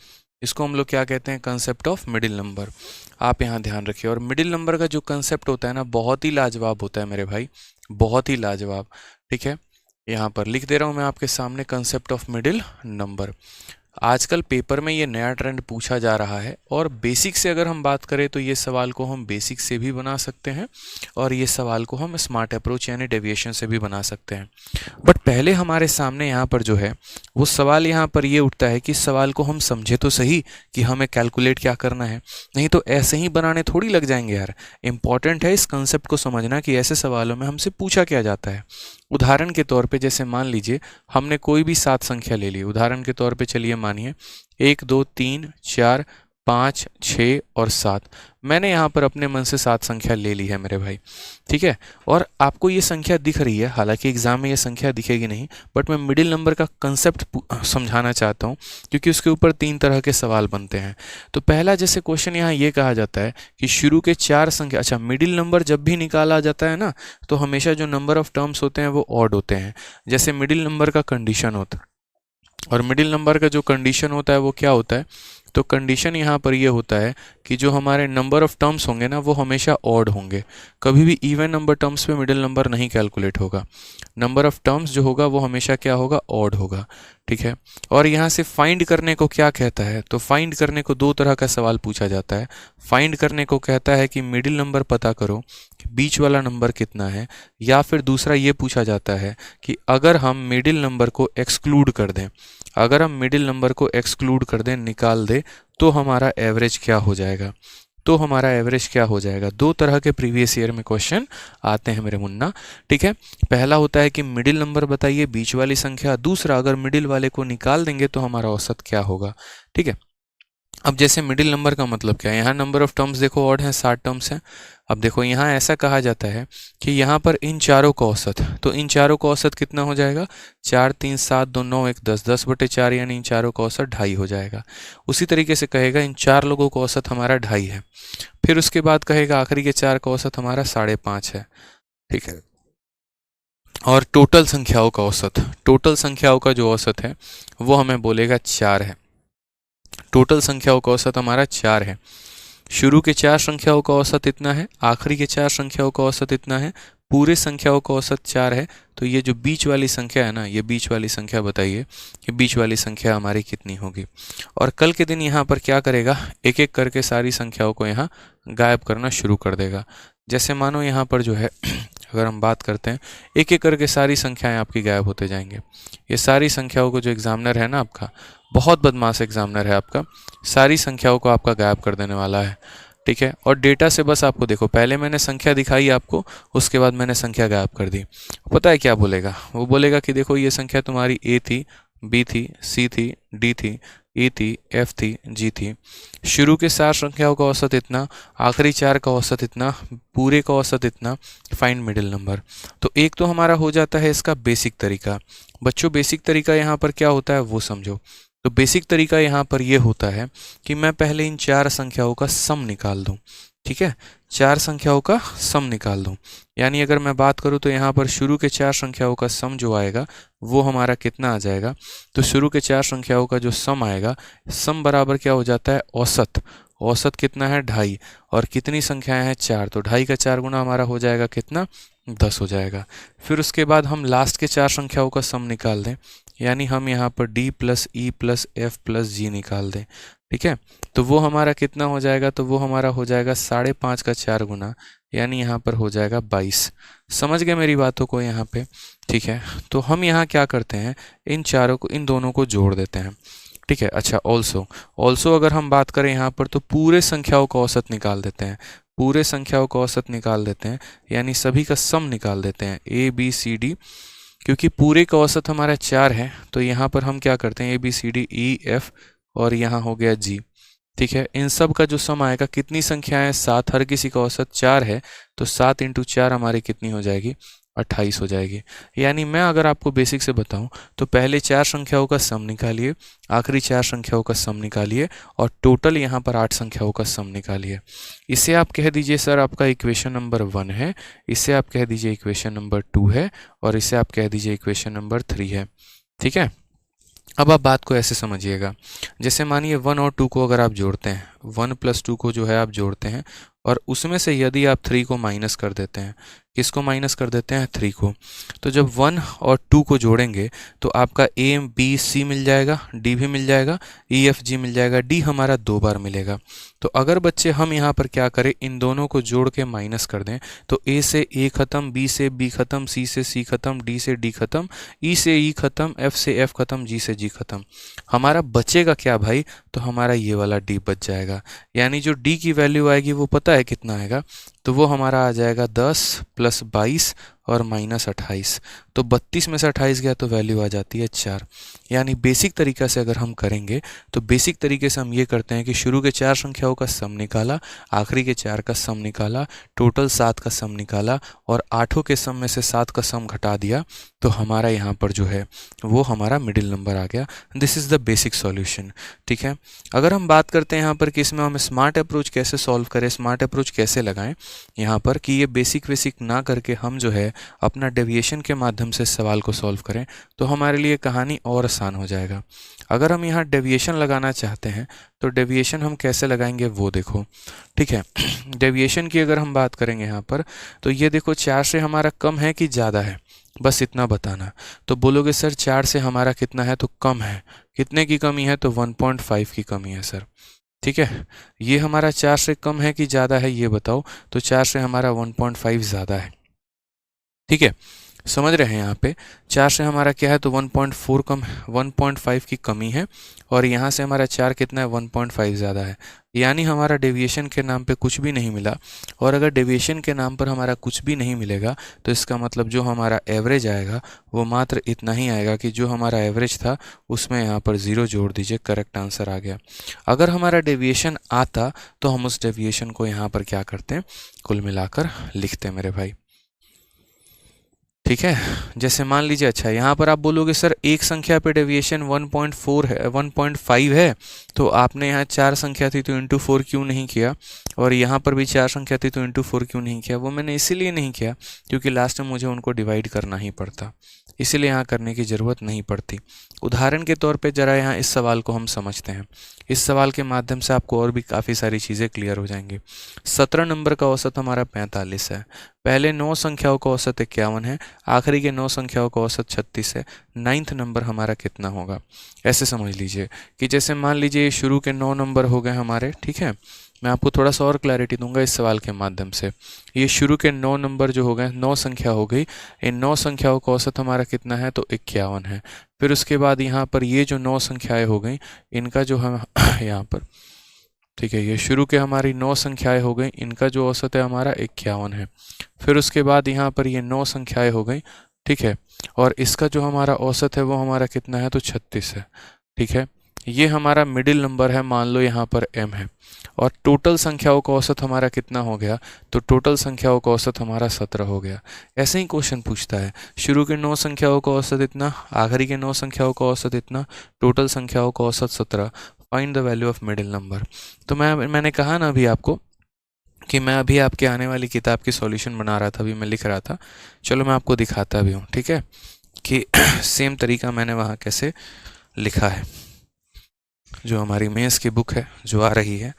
Speaker 1: इसको हम लोग क्या कहते हैं, कंसेप्ट ऑफ मिडिल नंबर। आप यहाँ ध्यान रखिए। और मिडिल नंबर का जो कंसेप्ट होता है ना, बहुत ही लाजवाब होता है मेरे भाई, बहुत ही लाजवाब। ठीक है, यहाँ पर लिख दे रहा हूँ मैं आपके सामने, कंसेप्ट ऑफ मिडिल नंबर। आजकल पेपर में ये नया ट्रेंड पूछा जा रहा है और बेसिक से अगर हम बात करें तो ये सवाल को हम बेसिक से भी बना सकते हैं और ये सवाल को हम स्मार्ट अप्रोच यानी डेविएशन से भी बना सकते हैं। बट पहले हमारे सामने यहाँ पर जो है वो सवाल यहाँ पर ये उठता है कि सवाल को हम समझे तो सही कि हमें कैलकुलेट क्या करना है, नहीं तो ऐसे ही बनाने थोड़ी लग जाएंगे यार। इंपॉर्टेंट है इस कंसेप्ट को समझना कि ऐसे सवालों में हमसे पूछा क्या जाता है। उदाहरण के तौर पे जैसे मान लीजिए हमने कोई भी 7 संख्या ले ली, उदाहरण के तौर पे चलिए मानिए 1 2 3 4 5 6 और 7। मैंने यहाँ पर अपने मन से 7 संख्या ले ली है मेरे भाई, ठीक है। और आपको ये संख्या दिख रही है, हालांकि एग्जाम में ये संख्या दिखेगी नहीं, बट मैं मिडिल नंबर का कंसेप्ट समझाना चाहता हूँ क्योंकि उसके ऊपर 3 तरह के सवाल बनते हैं। तो पहला जैसे क्वेश्चन यहाँ ये कहा जाता है कि शुरू के 4 संख्या, अच्छा मिडिल नंबर जब भी निकाला जाता है ना तो हमेशा जो नंबर ऑफ टर्म्स होते हैं वो ऑड होते हैं, जैसे मिडिल नंबर का कंडीशन होता है। और मिडिल नंबर का जो कंडीशन होता है वो क्या होता है, तो कंडीशन यहाँ पर ये होता है कि जो हमारे नंबर ऑफ टर्म्स होंगे ना वो हमेशा ऑड होंगे, कभी भी इवन नंबर टर्म्स पे मिडिल नंबर नहीं कैलकुलेट होगा। नंबर ऑफ टर्म्स जो होगा वो हमेशा क्या होगा, ऑड होगा, ठीक है। और यहाँ से फाइंड करने को क्या कहता है, तो फाइंड करने को 2 तरह का सवाल पूछा जाता है। फाइंड करने को कहता है कि मिडिल नंबर पता करो कि बीच वाला नंबर कितना है, या फिर दूसरा ये पूछा जाता है कि अगर हम मिडिल नंबर को एक्सक्लूड कर दें, अगर हम मिडिल नंबर को एक्सक्लूड कर दें, निकाल दें, तो हमारा एवरेज क्या हो जाएगा, तो हमारा एवरेज क्या हो जाएगा। 2 तरह के प्रीवियस ईयर में क्वेश्चन आते हैं मेरे मुन्ना, ठीक है। पहला होता है कि मिडिल नंबर बताइए बीच वाली संख्या, दूसरा अगर मिडिल वाले को निकाल देंगे तो हमारा औसत क्या होगा, ठीक है। अब जैसे मिडिल नंबर का मतलब क्या है, यहाँ नंबर ऑफ टर्म्स देखो ऑड है, 60 टर्म्स हैं। अब देखो यहाँ ऐसा कहा जाता है कि यहाँ पर इन चारों का औसत, तो इन चारों का औसत कितना हो जाएगा, 4 3 7 2 9 1 10, 10/4 यानी इन चारों का औसत 2.5 हो जाएगा। उसी तरीके से कहेगा इन 4 लोगों का औसत हमारा 2.5 है, फिर उसके बाद कहेगा आखिरी के 4 का औसत हमारा 5.5 है, ठीक है। और टोटल संख्याओं का औसत, टोटल संख्याओं का जो औसत है वो हमें बोलेगा 4 है। टोटल संख्याओं का औसत हमारा 4 है। शुरू के 4 संख्याओं का औसत इतना है, आखिरी के 4 संख्याओं का औसत इतना है, पूरे संख्याओं का औसत 4 है। तो ये जो बीच वाली संख्या है ना, ये बीच वाली संख्या बताइए कि बीच वाली संख्या हमारी कितनी होगी। और कल के दिन यहाँ पर क्या करेगा, एक एक करके सारी संख्याओं को यहाँ गायब करना शुरू कर देगा। जैसे मानो यहाँ पर जो है अगर हम बात करते हैं, एक एक करके सारी संख्याएं आपकी गायब होते जाएंगे। ये सारी संख्याओं को जो एग्जामिनर है ना आपका, बहुत बदमाश एग्जामिनर है आपका, सारी संख्याओं को आपका गायब कर देने वाला है, ठीक है। और डेटा से बस आपको देखो, पहले मैंने संख्या दिखाई आपको, उसके बाद मैंने संख्या गायब कर दी। पता है क्या बोलेगा, वो बोलेगा कि देखो ये संख्या तुम्हारी ए थी, बी थी, सी थी, डी थी, ई थी, एफ थी, जी थी। शुरू के 4 संख्याओं का औसत इतना, आखिरी 4 का औसत इतना, पूरे का औसत इतना, फाइंड मिडिल नंबर। तो एक तो हमारा हो जाता है इसका बेसिक तरीका। बच्चों बेसिक तरीका यहाँ पर क्या होता है वो समझो। तो बेसिक तरीका यहाँ पर ये होता है कि मैं पहले इन 4 संख्याओं का सम निकाल दूं, ठीक है। 4 संख्याओं का सम निकाल दूं, यानी अगर मैं बात करूं तो यहाँ पर शुरू के 4 संख्याओं का सम जो आएगा वो हमारा कितना आ जाएगा, तो शुरू के 4 संख्याओं का जो सम आएगा, सम बराबर क्या हो जाता है, औसत। औसत कितना है, 2.5, और कितनी संख्याएं हैं, 4, तो 2.5 का 4 गुना हमारा हो जाएगा कितना, 10 हो जाएगा। फिर उसके बाद हम लास्ट के 4 संख्याओं का सम निकाल दें, यानी हम यहाँ पर d + e + f + g निकाल दें, ठीक है। तो वो हमारा कितना हो जाएगा, तो वो हमारा हो जाएगा 5.5 का 4 गुना, यानी यहाँ पर हो जाएगा 22। समझ गए मेरी बातों को यहाँ पे, ठीक है। तो हम यहाँ क्या करते हैं, इन चारों को, इन दोनों को जोड़ देते हैं, ठीक है। अच्छा ऑल्सो अगर हम बात करें यहाँ पर तो पूरे संख्याओं का औसत निकाल देते हैं, पूरे संख्याओं का औसत निकाल देते हैं, यानी सभी का सम निकाल देते हैं, ए बी सी डी। क्योंकि पूरे का औसत हमारा 4 है तो यहाँ पर हम क्या करते हैं, A B C D E F, और यहाँ हो गया जी, ठीक है। इन सब का जो सम आएगा, कितनी संख्याएं, 7, हर किसी का औसत 4 है, तो 7 × 4 हमारी कितनी हो जाएगी, 28 हो जाएगी। यानी मैं अगर आपको बेसिक से बताऊं तो पहले 4 संख्याओं का सम निकालिए, आखिरी 4 संख्याओं का सम निकालिए, और टोटल यहाँ पर 8 संख्याओं का सम निकालिए। इसे आप कह दीजिए सर आपका इक्वेशन नंबर 1 है, इसे आप कह दीजिए इक्वेशन नंबर 2 है, और इसे आप कह दीजिए इक्वेशन नंबर 3 है, ठीक है। अब आप बात को ऐसे समझिएगा, जैसे मानिए 1 और 2 को अगर आप जोड़ते हैं, 1 + 2 को जो है आप जोड़ते हैं, और उसमें से यदि आप 3 को माइनस कर देते हैं, किसको माइनस कर देते हैं, 3 को। तो जब 1 और 2 को जोड़ेंगे तो आपका ए बी सी मिल जाएगा, डी भी मिल जाएगा, ई एफ जी मिल जाएगा, डी हमारा 2 बार मिलेगा। तो अगर बच्चे हम यहाँ पर क्या करें, इन दोनों को जोड़ के माइनस कर दें तो ए से ए खत्म, बी से बी खत्म, सी से सी खत्म, डी से डी खत्म, ई से ई खत्म, एफ से एफ खत्म, जी से जी खत्म। हमारा बचेगा क्या भाई, तो हमारा ये वाला डी बच जाएगा। यानी जो डी की वैल्यू आएगी वो पता है कितना आएगा, तो वो हमारा आ जाएगा 10 + 22 और -28। तो 32 में से 28 गया तो वैल्यू आ जाती है 4। यानी बेसिक तरीका से अगर हम करेंगे तो बेसिक तरीके से हम ये करते हैं कि शुरू के 4 संख्याओं का सम निकाला, आखिरी के 4 का सम निकाला, टोटल 7 का सम निकाला और 8 के सम में से 7 का सम घटा दिया, तो हमारा यहाँ पर जो है वो हमारा मिडिल नंबर आ गया। This is the basic solution. ठीक है, अगर हम बात करते हैं यहाँ पर कि इसमें हम स्मार्ट अप्रोच कैसे सॉल्व करें, स्मार्ट अप्रोच कैसे लगाएं, यहाँ पर कि ये बेसिक ना करके हम जो है अपना डेविएशन के माध्यम से सवाल को सॉल्व करें, तो हमारे लिए कहानी और आसान हो जाएगा। अगर हम यहाँ डेविएशन लगाना चाहते हैं तो डेविएशन हम कैसे लगाएंगे वो देखो। ठीक है, डेविएशन की अगर हम बात करेंगे यहाँ पर तो ये देखो 4 से हमारा कम है कि ज़्यादा है, बस इतना बताना। तो बोलोगे सर 4 से हमारा कितना है, तो कम है। कितने की कमी है, तो 1.5 की कमी है सर। ठीक है, ये हमारा 4 से कम है कि ज़्यादा है ये बताओ, तो 4 से हमारा 1.5 ज़्यादा है। ठीक है, समझ रहे हैं, यहाँ पे 4 से हमारा क्या है, तो 1.4 कम, 1.5 की कमी है, और यहाँ से हमारा 4 कितना है, 1.5 ज़्यादा है। यानी हमारा डेविएशन के नाम पे कुछ भी नहीं मिला, और अगर डेविएशन के नाम पर हमारा कुछ भी नहीं मिलेगा तो इसका मतलब जो हमारा एवरेज आएगा वो मात्र इतना ही आएगा कि जो हमारा एवरेज था उसमें यहाँ पर 0 जोड़ दीजिए, करेक्ट आंसर आ गया। अगर हमारा डेविएशन आता तो हम उस डेविएशन को यहाँ पर क्या करते हैं, कुल मिलाकर लिखते हैं मेरे भाई। ठीक है, जैसे मान लीजिए, अच्छा यहाँ पर आप बोलोगे सर एक संख्या पे डेविएशन 1.4 है, 1.5 है, तो आपने यहाँ 4 संख्या थी तो इंटू 4 क्यों नहीं किया, और यहाँ पर भी 4 संख्या थी तो इंटू 4 क्यों नहीं किया। वो मैंने इसीलिए नहीं किया क्योंकि लास्ट में मुझे उनको डिवाइड करना ही पड़ता, इसीलिए यहाँ करने की ज़रूरत नहीं पड़ती। उदाहरण के तौर पे ज़रा यहाँ इस सवाल को हम समझते हैं। इस सवाल के माध्यम से आपको और भी काफ़ी सारी चीज़ें क्लियर हो जाएंगी। 17 नंबर का औसत हमारा 45 है, पहले 9 संख्याओं का औसत 51 है, आखिरी के 9 संख्याओं का औसत 36 है, 9th नंबर हमारा कितना होगा। ऐसे समझ लीजिए कि जैसे मान लीजिए शुरू के 9 नंबर हो गए हमारे। ठीक है, मैं आपको थोड़ा सा और क्लैरिटी दूंगा इस सवाल के माध्यम से। ये शुरू के 9 नंबर जो हो गए, 9 संख्या हो गई, इन 9 संख्याओं का औसत हमारा कितना है, तो 51 है। फिर उसके बाद यहाँ पर ये जो 9 संख्याएं हो गई, इनका जो हम यहाँ पर, ठीक है, ये शुरू के हमारी 9 संख्याएं हो गई, इनका जो औसत है हमारा 51 है। फिर उसके बाद यहाँ पर ये 9 संख्याएं हो गई, ठीक है, और इसका जो हमारा औसत है वो हमारा कितना है, तो 36 है। ठीक है, ये हमारा मिडिल नंबर है, मान लो यहाँ पर m है, और टोटल संख्याओं का औसत हमारा कितना हो गया, तो टोटल संख्याओं का औसत हमारा 17 हो गया। ऐसे ही क्वेश्चन पूछता है, शुरू के 9 संख्याओं का औसत इतना, आखिरी के 9 संख्याओं का औसत इतना, टोटल संख्याओं का औसत 17, find the value of middle number. तो मैंने कहा ना अभी आपको कि मैं अभी आपके आने वाली किताब की सॉल्यूशन बना रहा था, अभी मैं लिख रहा था। चलो मैं आपको दिखाता भी हूँ, ठीक है, कि सेम तरीका मैंने वहाँ कैसे लिखा है, जो हमारी मेंस की बुक है जो आ रही है।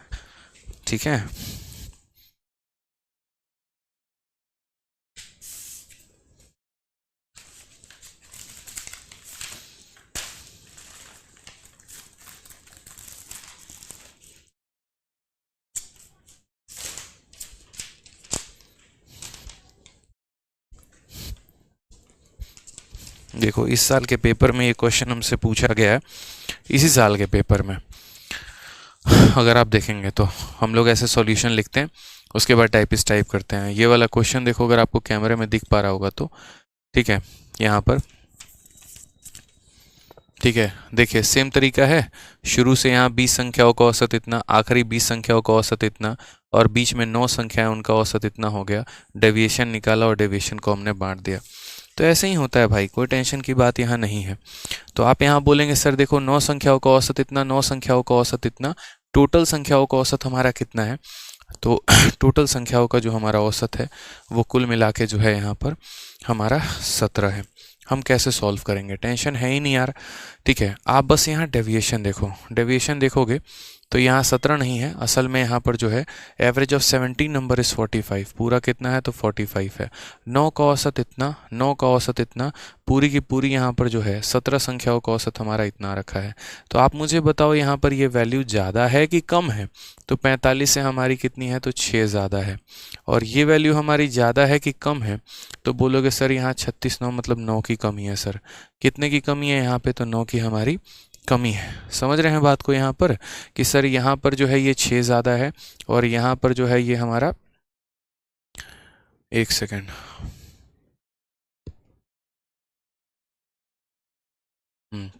Speaker 1: ठीक है, देखो इस साल के पेपर में ये क्वेश्चन हमसे पूछा गया है, इसी साल के पेपर में। अगर आप देखेंगे तो हम लोग ऐसे सॉल्यूशन लिखते हैं, उसके बाद टाइपिस्ट टाइप करते हैं। ये वाला क्वेश्चन देखो, अगर आपको कैमरे में दिख पा रहा होगा तो, ठीक है, यहाँ पर, ठीक है, देखिए सेम तरीका है। शुरू से यहाँ 20 संख्याओं का औसत इतना, आखिरी 20 संख्याओं का औसत इतना, और बीच में 9 संख्याएं, उनका औसत इतना हो गया। डेविएशन निकाला और डेविएशन को हमने बांट दिया। तो ऐसे ही होता है भाई, कोई टेंशन की बात यहाँ नहीं है। तो आप यहाँ बोलेंगे सर देखो 9 संख्याओं का औसत इतना, 9 संख्याओं का औसत इतना, टोटल संख्याओं का औसत हमारा कितना है, तो टोटल संख्याओं का जो हमारा औसत है वो कुल मिला के जो है यहाँ पर हमारा 17 है। हम कैसे सॉल्व करेंगे, टेंशन है ही नहीं यार। ठीक है, आप बस यहाँ डेविएशन देखो, डेविएशन देखोगे तो यहाँ 17 नहीं है, असल में यहाँ पर जो है एवरेज ऑफ 17 नंबर इज़ 45। पूरा कितना है तो 45 है। 9 का औसत इतना, 9 का औसत इतना, पूरी की पूरी यहाँ पर जो है 17 संख्याओं का औसत हमारा इतना रखा है। तो आप मुझे बताओ यहाँ पर ये वैल्यू ज़्यादा है कि कम है? तो 45 से हमारी कितनी है तो 6 ज़्यादा है। और ये वैल्यू हमारी ज़्यादा है कि कम है? तो बोलोगे सर यहाँ 36 9 मतलब 9 की कमी है। सर कितने की कमी है यहाँ पे? तो 9 की हमारी कमी है। समझ रहे हैं बात को यहाँ पर कि सर यहाँ पर जो है ये 6 ज़्यादा है और यहाँ पर जो है ये हमारा, एक सेकेंड,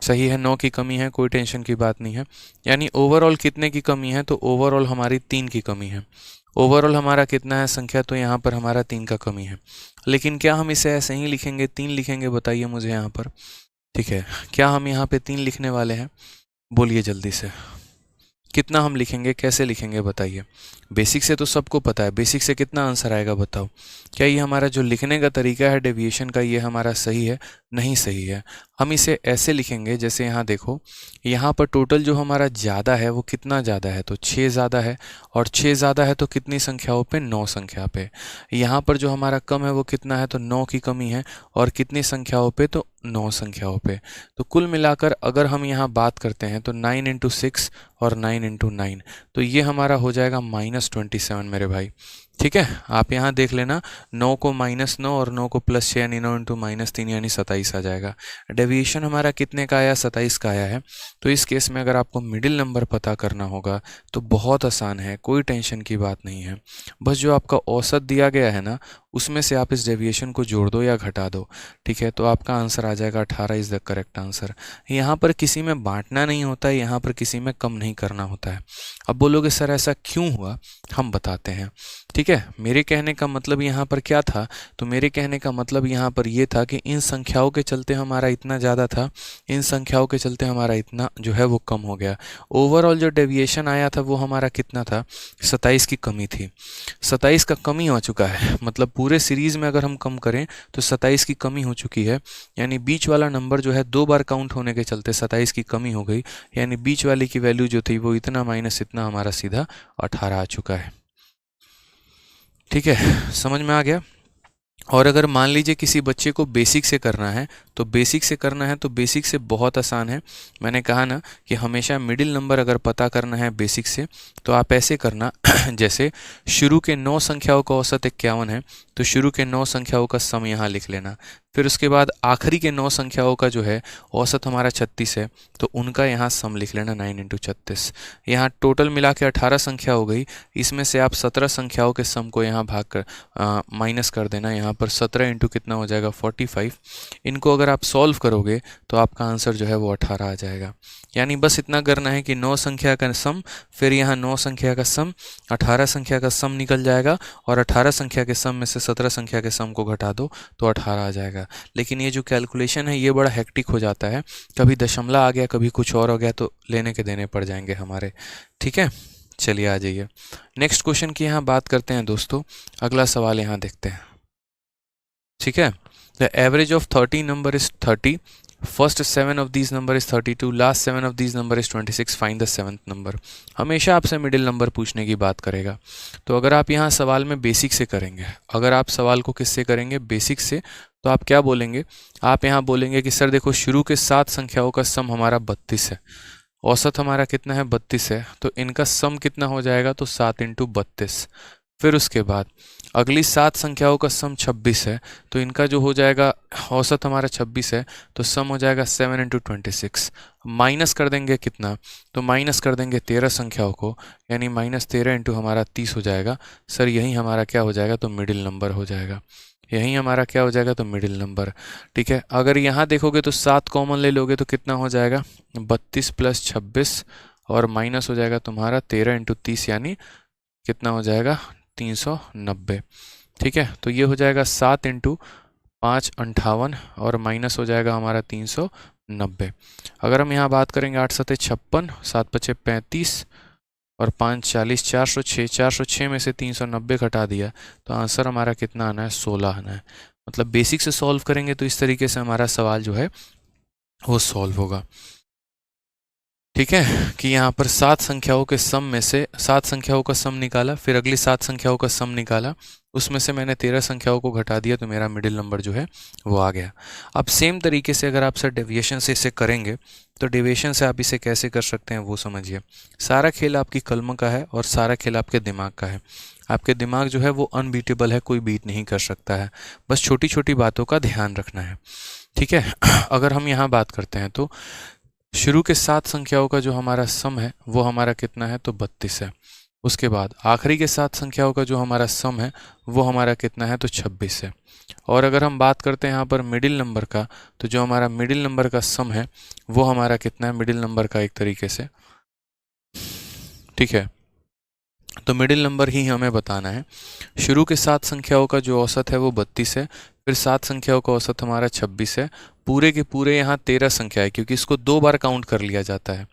Speaker 1: सही है, 9 की कमी है, कोई टेंशन की बात नहीं है। यानी ओवरऑल कितने की कमी है? तो ओवरऑल हमारी 3 की कमी है। ओवरऑल हमारा कितना है संख्या? तो यहाँ पर हमारा 3 का कमी है। लेकिन क्या हम इसे ऐसे ही लिखेंगे, 3 लिखेंगे? बताइए मुझे यहाँ पर। ठीक है, क्या हम यहाँ पे 3 लिखने वाले हैं? बोलिए जल्दी से, कितना हम लिखेंगे, कैसे लिखेंगे बताइए। बेसिक से तो सबको पता है, बेसिक से कितना आंसर आएगा बताओ। क्या ये हमारा जो लिखने का तरीका है डेविएशन का, ये हमारा सही है? नहीं सही है। हम इसे ऐसे लिखेंगे, जैसे यहाँ देखो, यहाँ पर टोटल जो हमारा ज़्यादा है वो कितना ज़्यादा है? तो 6 ज़्यादा है। और 6 ज़्यादा है तो कितनी संख्याओं पे? 9 संख्या पे। यहाँ पर जो हमारा कम है वो कितना है? तो 9 की कमी है। और कितनी संख्याओं पे? तो 9 संख्याओं पे। तो कुल मिलाकर अगर हम यहाँ बात करते हैं तो 9 इंटू 6 और 9 इंटू 9, तो ये हमारा हो जाएगा -27 मेरे भाई। ठीक है, आप यहाँ देख लेना, 9 को -9 और 9 को +6 यानी 9 इंटू -3 यानी 27 आ जाएगा। डेविएशन हमारा कितने का आया? 27 का आया है। तो इस केस में अगर आपको मिडिल नंबर पता करना होगा तो बहुत आसान है, कोई टेंशन की बात नहीं है। बस जो आपका औसत दिया गया है ना, उसमें से आप इस डेविएशन को जोड़ दो या घटा दो। ठीक है, तो आपका आंसर आ जाएगा 18 इज़ द करेक्ट आंसर। यहाँ पर किसी में बांटना नहीं होता है, यहाँ पर किसी में कम नहीं करना होता है। अब बोलोगे सर ऐसा क्यों हुआ? हम बताते हैं। ठीक है, मेरे कहने का मतलब यहाँ पर क्या था? तो मेरे कहने का मतलब यहाँ पर ये था कि इन संख्याओं के चलते हमारा इतना ज़्यादा था, इन संख्याओं के चलते हमारा इतना जो है वो कम हो गया। ओवरऑल जो डेविएशन आया था वो हमारा कितना था? 27 की कमी थी। 27 का कमी हो चुका है, मतलब पूरे सीरीज़ में अगर हम कम करें तो 27 की कमी हो चुकी है। यानी बीच वाला नंबर जो है 2 बार काउंट होने के चलते 27 की कमी हो गई। यानी बीच वाले की वैल्यू जो थी वो इतना माइनस इतना हमारा सीधा 18 आ चुका है। ठीक है, समझ में आ गया? और अगर मान लीजिए किसी बच्चे को बेसिक से करना है तो बेसिक से करना है तो बेसिक से बहुत आसान है। मैंने कहा ना कि हमेशा मिडिल नंबर अगर पता करना है बेसिक से तो आप ऐसे करना जैसे शुरू के 9 संख्याओं का औसत 51 है तो शुरू के 9 संख्याओं का सम यहाँ लिख लेना। फिर उसके बाद आखिरी के 9 संख्याओं का जो है औसत हमारा 36 है तो उनका यहाँ सम लिख लेना 9 इंटू 36। यहाँ टोटल मिला के 18 संख्या हो गई, इसमें से आप 17 संख्याओं के सम को यहाँ भाग कर माइनस कर देना। यहाँ पर 17 इंटू कितना हो जाएगा 45। इनको अगर आप सॉल्व करोगे तो आपका आंसर जो है वो 18 आ जाएगा। यानी बस इतना करना है कि 9 संख्या का सम, फिर यहाँ 9 संख्या का सम, 18 संख्या का सम निकल जाएगा और 18 संख्या के सम में से 17 संख्या के सम को घटा दो तो 18 आ जाएगा। लेकिन ये जो कैलकुलेशन है ये बड़ा हेक्टिक हो जाता है, कभी दशमलव आ गया कभी कुछ और हो गया तो लेने के देने पड़ जाएंगे हमारे। ठीक है, चलिए आ जाइए नेक्स्ट क्वेश्चन की यहाँ बात करते हैं दोस्तों। अगला सवाल यहाँ देखते हैं। ठीक है, the average of 30 number is 30, first 7 of these number is 32, last 7 of these number is 26, find the 7th number. हमेशा आपसे मिडिल नंबर पूछने की बात करेगा। तो अगर आप यहाँ सवाल में बेसिक से करेंगे, अगर आप सवाल को किससे करेंगे? बेसिक से, तो आप क्या बोलेंगे? आप यहाँ बोलेंगे कि सर देखो शुरू के 7 संख्याओं का सम हमारा 32 है, औसत हमारा कितना है 32 है, तो इनका सम कितना हो जाएगा? तो 7 इंटू 32। फिर उसके बाद अगली 7 संख्याओं का सम 26 है तो इनका जो हो जाएगा औसत हमारा 26 है तो सम हो जाएगा 7 इंटू 26। माइनस कर देंगे कितना? तो माइनस कर देंगे 13 संख्याओं को, यानी -13 इंटू हमारा 30 हो जाएगा। सर यही हमारा क्या हो जाएगा? तो मिडिल नंबर हो जाएगा। यही हमारा क्या हो जाएगा? तो मिडिल नंबर। ठीक है, अगर यहाँ देखोगे तो 7 कॉमन ले लोगे तो कितना हो जाएगा? 32 + 26 और माइनस हो जाएगा तुम्हारा 13 इंटू 30 यानी कितना हो जाएगा? 390। ठीक है, तो ये हो जाएगा 7 इंटू 5 58 और माइनस हो जाएगा हमारा 390। अगर हम यहाँ बात करेंगे 8 7 56, 7 5 35 और 5 40, 406, 406 में से 390 घटा दिया तो आंसर हमारा कितना आना है? 16 आना है। मतलब बेसिक से सॉल्व करेंगे तो इस तरीके से हमारा सवाल जो है वो सॉल्व होगा। ठीक है, कि यहाँ पर 7 संख्याओं के सम में से 7 संख्याओं का सम निकाला, फिर अगली 7 संख्याओं का सम निकाला, उसमें से मैंने 13 संख्याओं को घटा दिया, तो मेरा मिडिल नंबर जो है वो आ गया। अब सेम तरीके से अगर आप सर डेविएशन से इसे करेंगे तो डेविएशन से आप इसे कैसे कर सकते हैं वो समझिए। सारा खेल आपकी कलम का है और सारा खेल आपके दिमाग का है। आपके दिमाग जो है वो अनबीटेबल है, कोई बीट नहीं कर सकता है, बस छोटी छोटी बातों का ध्यान रखना है। ठीक है, अगर हम यहाँ बात करते हैं तो शुरू के 7 संख्याओं का जो हमारा सम है वो हमारा कितना है, तो 32 है। उसके बाद आखिरी के 7 संख्याओं का जो हमारा सम है वो हमारा कितना है, तो 26 है। और अगर हम बात करते हैं यहाँ पर मिडिल नंबर का, तो जो हमारा मिडिल नंबर का सम है वो हमारा कितना है, मिडिल नंबर का एक तरीके से, ठीक है, तो मिडिल नंबर ही हमें बताना है। शुरू के 7 संख्याओं का जो औसत है वो 32 है, फिर 7 संख्याओं का औसत हमारा 26 है, पूरे के पूरे यहाँ 13 संख्या है क्योंकि इसको 2 बार काउंट कर लिया जाता है,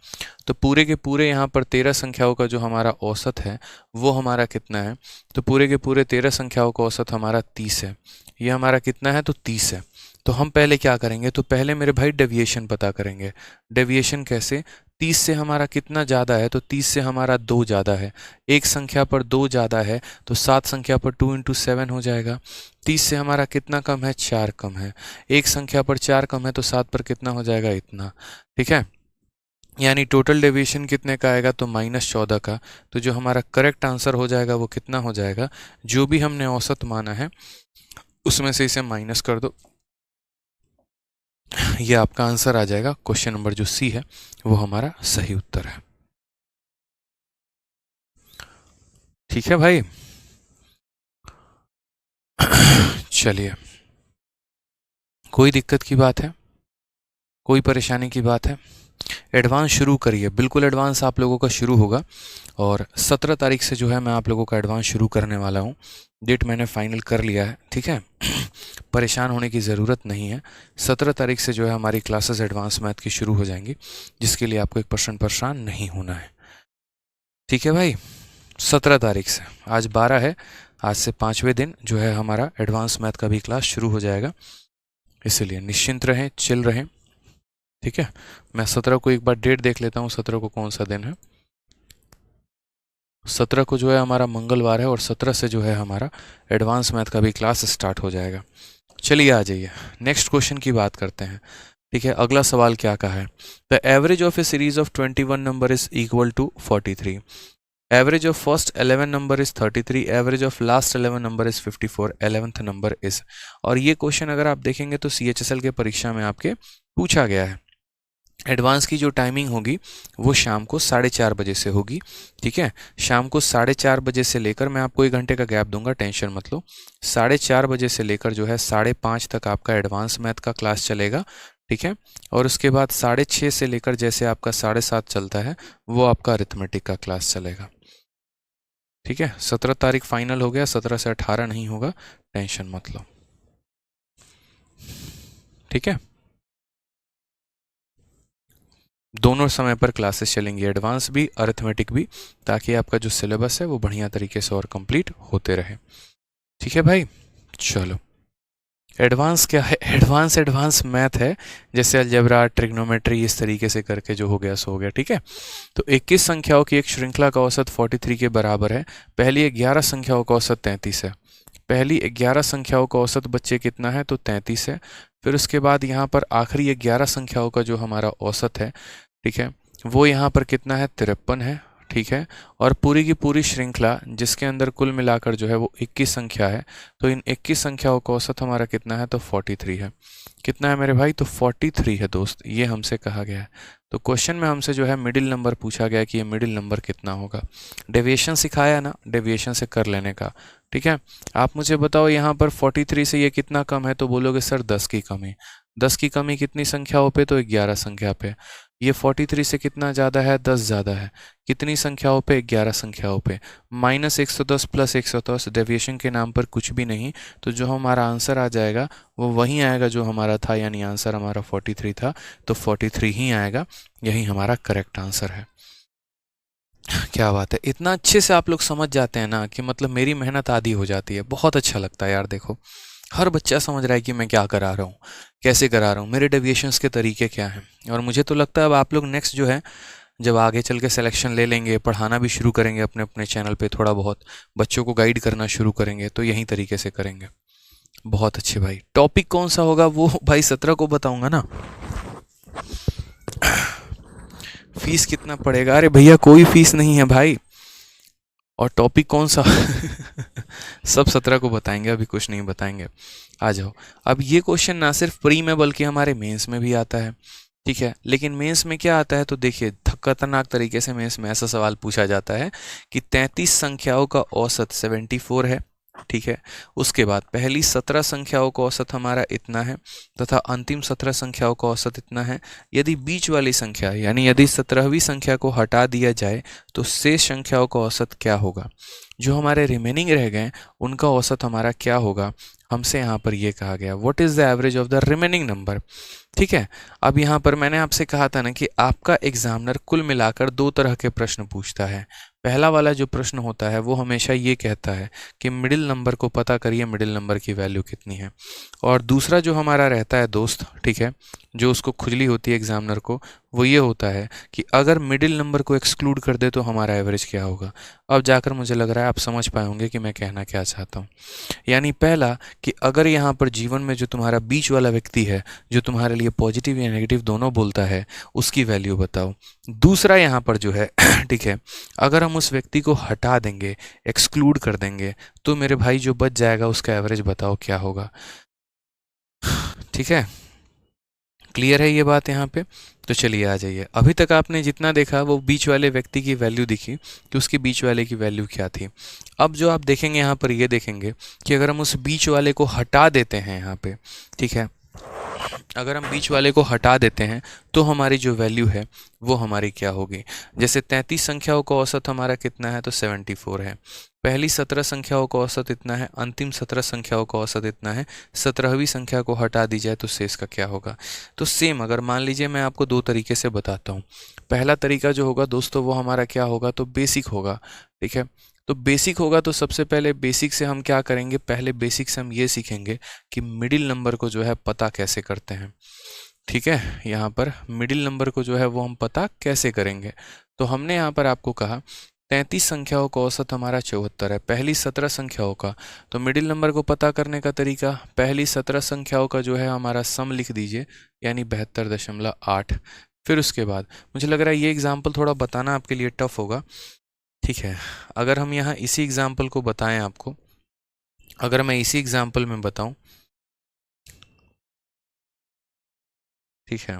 Speaker 1: तो पूरे के पूरे यहाँ पर 13 संख्याओं का जो हमारा औसत है वो हमारा कितना है, तो पूरे के पूरे 13 संख्याओं का औसत हमारा 30 है। ये हमारा कितना है, तो 30 है। तो हम पहले क्या करेंगे, तो पहले मेरे भाई डेविएशन पता करेंगे। डेविएशन कैसे, 30 से हमारा कितना ज़्यादा है, तो 30 से हमारा 2 ज़्यादा है। एक संख्या पर 2 ज़्यादा है तो 7 संख्या पर 2 × 7 हो जाएगा। 30 से हमारा कितना कम है, 4 कम है। एक संख्या पर 4 कम है तो 7 पर कितना हो जाएगा, इतना। ठीक है, यानी टोटल डेविएशन कितने का आएगा, तो -14 का। तो जो हमारा करेक्ट आंसर हो जाएगा वो कितना हो जाएगा, जो भी हमने औसत माना है उसमें से इसे माइनस कर दो, ये आपका आंसर आ जाएगा। क्वेश्चन नंबर जो सी है वो हमारा सही उत्तर है। ठीक है भाई, चलिए, कोई दिक्कत की बात है, कोई परेशानी की बात है? एडवांस शुरू करिए, बिल्कुल एडवांस आप लोगों का शुरू होगा और 17 तारीख से जो है मैं आप लोगों का एडवांस शुरू करने वाला हूँ। डेट मैंने फाइनल कर लिया है, ठीक है, परेशान होने की ज़रूरत नहीं है। 17 तारीख से जो है हमारी क्लासेस एडवांस मैथ की शुरू हो जाएंगी, जिसके लिए आपको 1% परेशान नहीं होना है। ठीक है भाई, 17 तारीख से, आज 12 है, आज से 5वें दिन जो है हमारा एडवांस मैथ का भी क्लास शुरू हो जाएगा, इसीलिए निश्चिंत रहें, चिल रहें। ठीक है, मैं 17 को एक बार डेट देख लेता हूँ, 17 को कौन सा दिन है। 17 को जो है हमारा मंगलवार है और 17 से जो है हमारा एडवांस मैथ का भी क्लास स्टार्ट हो जाएगा। चलिए आ जाइए, नेक्स्ट क्वेश्चन की बात करते हैं। ठीक है, अगला सवाल क्या कहा है, the average of a series of 21 number is equal to 43। Average of first 11 number is 33, average of last 11 number is 54, 11th number is. और ये क्वेश्चन अगर आप देखेंगे तो CHSL के परीक्षा में आपके पूछा गया है। एडवांस की जो टाइमिंग होगी वो शाम को 4:30 बजे से होगी। ठीक है, शाम को 4:30 बजे से लेकर, मैं आपको 1 घंटे का गैप दूंगा, टेंशन मत लो, 4:30 बजे से लेकर जो है 5:30 तक आपका एडवांस मैथ का क्लास चलेगा। ठीक है, और उसके बाद 6:30 से लेकर जैसे आपका 7:30 चलता है वो आपका अरिथमेटिक का क्लास चलेगा। ठीक है, 17 तारीख फाइनल हो गया, 17 से 18 नहीं होगा, टेंशन मत लो। ठीक है, दोनों समय पर क्लासेस चलेंगी, एडवांस भी अरिथमेटिक भी, ताकि आपका जो सिलेबस है वो बढ़िया तरीके से और कंप्लीट होते रहे। ठीक है भाई, चलो, एडवांस क्या है, एडवांस मैथ है, जैसे अलजेब्रा, ट्रिग्नोमेट्री, इस तरीके से करके जो हो गया सो हो गया। ठीक है, तो 21 संख्याओं की एक श्रृंखला का औसत 43 के बराबर है। पहली 11 संख्याओं का औसत 33 है। पहली 11 संख्याओं का औसत बच्चे कितना है, तो 33 है। फिर उसके बाद यहाँ पर आखिरी 11 संख्याओं का जो हमारा औसत है, ठीक है, वो यहाँ पर कितना है, 53 है। ठीक है, और पूरी की पूरी श्रृंखला जिसके अंदर कुल मिलाकर जो है वो 21 संख्या है, तो इन 21 संख्याओं का औसत हमारा कितना है, तो 43 है। कितना है मेरे भाई, तो 43 है दोस्त, ये हमसे कहा गया है। तो क्वेश्चन में हमसे जो है मिडिल नंबर पूछा गया कि ये मिडिल नंबर कितना होगा। डेविएशन सिखाया ना, डेविएशन से कर लेने का। ठीक है, आप मुझे बताओ यहाँ पर 43 से ये कितना कम है, तो बोलोगे सर 10 की कमी। 10 की कमी कितनी संख्याओं पे, तो 11 संख्या पे। ये 43 से कितना ज़्यादा है, 10 ज़्यादा है। कितनी संख्याओं पे, 11 संख्याओं पे। -110 + 110, डेविएशन के नाम पर कुछ भी नहीं, तो जो हमारा आंसर आ जाएगा वो वही आएगा जो हमारा था, यानी आंसर हमारा 43 था, तो 43 ही आएगा, यही हमारा करेक्ट आंसर है। क्या बात है, इतना अच्छे से आप लोग समझ जाते हैं ना कि मतलब मेरी मेहनत आधी हो जाती है, बहुत अच्छा लगता है यार। देखो, हर बच्चा समझ रहा है कि मैं क्या करा रहा हूँ, कैसे करा रहा हूँ, मेरे डेविएशंस के तरीके क्या हैं। और मुझे तो लगता है अब आप लोग नेक्स्ट जो है जब आगे चल के सिलेक्शन ले लेंगे, पढ़ाना भी शुरू करेंगे अपने अपने चैनल पे, थोड़ा बहुत बच्चों को गाइड करना शुरू करेंगे, तो यही तरीके से करेंगे। बहुत अच्छे भाई। टॉपिक कौन सा होगा वो भाई 17 को बताऊंगा ना। फीस कितना पड़ेगा? अरे भैया कोई फीस नहीं है भाई। और टॉपिक कौन सा? सब 17 को बताएंगे, अभी कुछ नहीं बताएंगे। आ जाओ। अब ये क्वेश्चन ना सिर्फ प्री में बल्कि हमारे मेंस में भी आता है, ठीक है। लेकिन मेंस में क्या आता है तो देखिए, खतरनाक तरीके से मेंस में ऐसा सवाल पूछा जाता है कि 33 संख्याओं का औसत 74 है, ठीक है। उसके बाद पहली 17 संख्याओं का औसत हमारा इतना है तथा अंतिम 17 संख्याओं का औसत इतना है। यदि बीच वाली संख्या यानी यदि 17वीं संख्या को हटा दिया जाए तो शेष संख्याओं का औसत क्या होगा? जो हमारे रिमेनिंग रह गए उनका औसत हमारा क्या होगा? हमसे यहाँ पर ये कहा गया what is the average of the remaining number, ठीक है। अब यहाँ पर मैंने आपसे कहा था ना कि आपका एग्जामिनर कुल मिलाकर 2 तरह के प्रश्न पूछता है। पहला वाला जो प्रश्न होता है वो हमेशा ये कहता है कि मिडिल नंबर को पता करिए, मिडिल नंबर की वैल्यू कितनी है। और दूसरा जो हमारा रहता है दोस्त, ठीक है, जो उसको खुजली होती है एग्जामिनर को, वो ये होता है कि अगर मिडिल नंबर को एक्सक्लूड कर दे तो हमारा एवरेज क्या होगा। अब जाकर मुझे लग रहा है आप समझ पाए होंगे कि मैं कहना क्या चाहता हूँ। यानी पहला कि अगर यहाँ पर जीवन में जो तुम्हारा बीच वाला व्यक्ति है, जो तुम्हारे लिए पॉजिटिव या नेगेटिव दोनों बोलता है, उसकी वैल्यू बताओ। दूसरा यहाँ पर जो है ठीक है, अगर हम उस व्यक्ति को हटा देंगे, एक्सक्लूड कर देंगे, तो मेरे भाई जो बच जाएगा उसका एवरेज बताओ क्या होगा। ठीक है, क्लियर है ये बात यहाँ पे? तो चलिए आ जाइए। अभी तक आपने जितना देखा वो बीच वाले व्यक्ति की वैल्यू दिखी कि उसकी बीच वाले की वैल्यू क्या थी। अब जो आप देखेंगे यहाँ पर ये देखेंगे कि अगर हम उस बीच वाले को हटा देते हैं यहाँ पे, ठीक है, अगर हम बीच वाले को हटा देते हैं तो हमारी जो वैल्यू है वो हमारी क्या होगी। जैसे 33 संख्याओं का औसत हमारा कितना है तो 74 है। पहली 17 संख्याओं का औसत इतना है, अंतिम 17 संख्याओं का औसत इतना है। 17वीं संख्या को हटा दी जाए तो शेष का क्या होगा। तो सेम अगर मान लीजिए मैं आपको 2 तरीके से बताता हूँ। पहला तरीका जो होगा दोस्तों वो हमारा क्या होगा तो बेसिक होगा, ठीक है। तो बेसिक होगा तो सबसे पहले बेसिक से हम क्या करेंगे, पहले बेसिक से हम ये सीखेंगे कि मिडिल नंबर को जो है पता कैसे करते हैं, ठीक है। यहाँ पर मिडिल नंबर को जो है वो हम पता कैसे करेंगे। तो हमने यहाँ पर आपको कहा 33 संख्याओं का औसत हमारा 74 है, पहली 17 संख्याओं का। तो मिडिल नंबर को पता करने का तरीका, पहली 17 संख्याओं का जो है हमारा सम लिख दीजिए, यानी 72.8। फिर उसके बाद मुझे लग रहा है ये एग्जाम्पल थोड़ा बताना आपके लिए टफ होगा, ठीक है। अगर हम यहाँ इसी एग्जाम्पल को बताएं आपको, अगर मैं इसी एग्जाम्पल में बताऊं, ठीक है,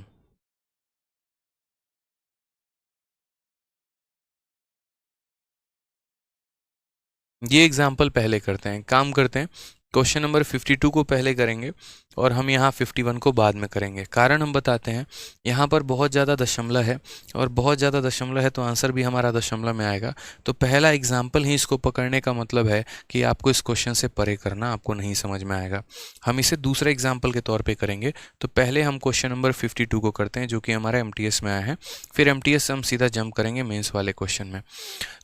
Speaker 1: ये एग्जाम्पल पहले करते हैं, काम करते हैं। क्वेश्चन नंबर 52 को पहले करेंगे और हम यहाँ 51 को बाद में करेंगे। कारण हम बताते हैं, यहाँ पर बहुत ज़्यादा दशमलव है और बहुत ज़्यादा दशमलव है तो आंसर भी हमारा दशमलव में आएगा। तो पहला एग्जाम्पल ही इसको पकड़ने का मतलब है कि आपको इस क्वेश्चन से परे करना, आपको नहीं समझ में आएगा। हम इसे दूसरे एग्जाम्पल के तौर पर करेंगे। तो पहले हम क्वेश्चन नंबर 52 को करते हैं जो कि हमारा MTS में आया है, फिर MTS से हम सीधा जंप करेंगे मेन्स वाले क्वेश्चन में।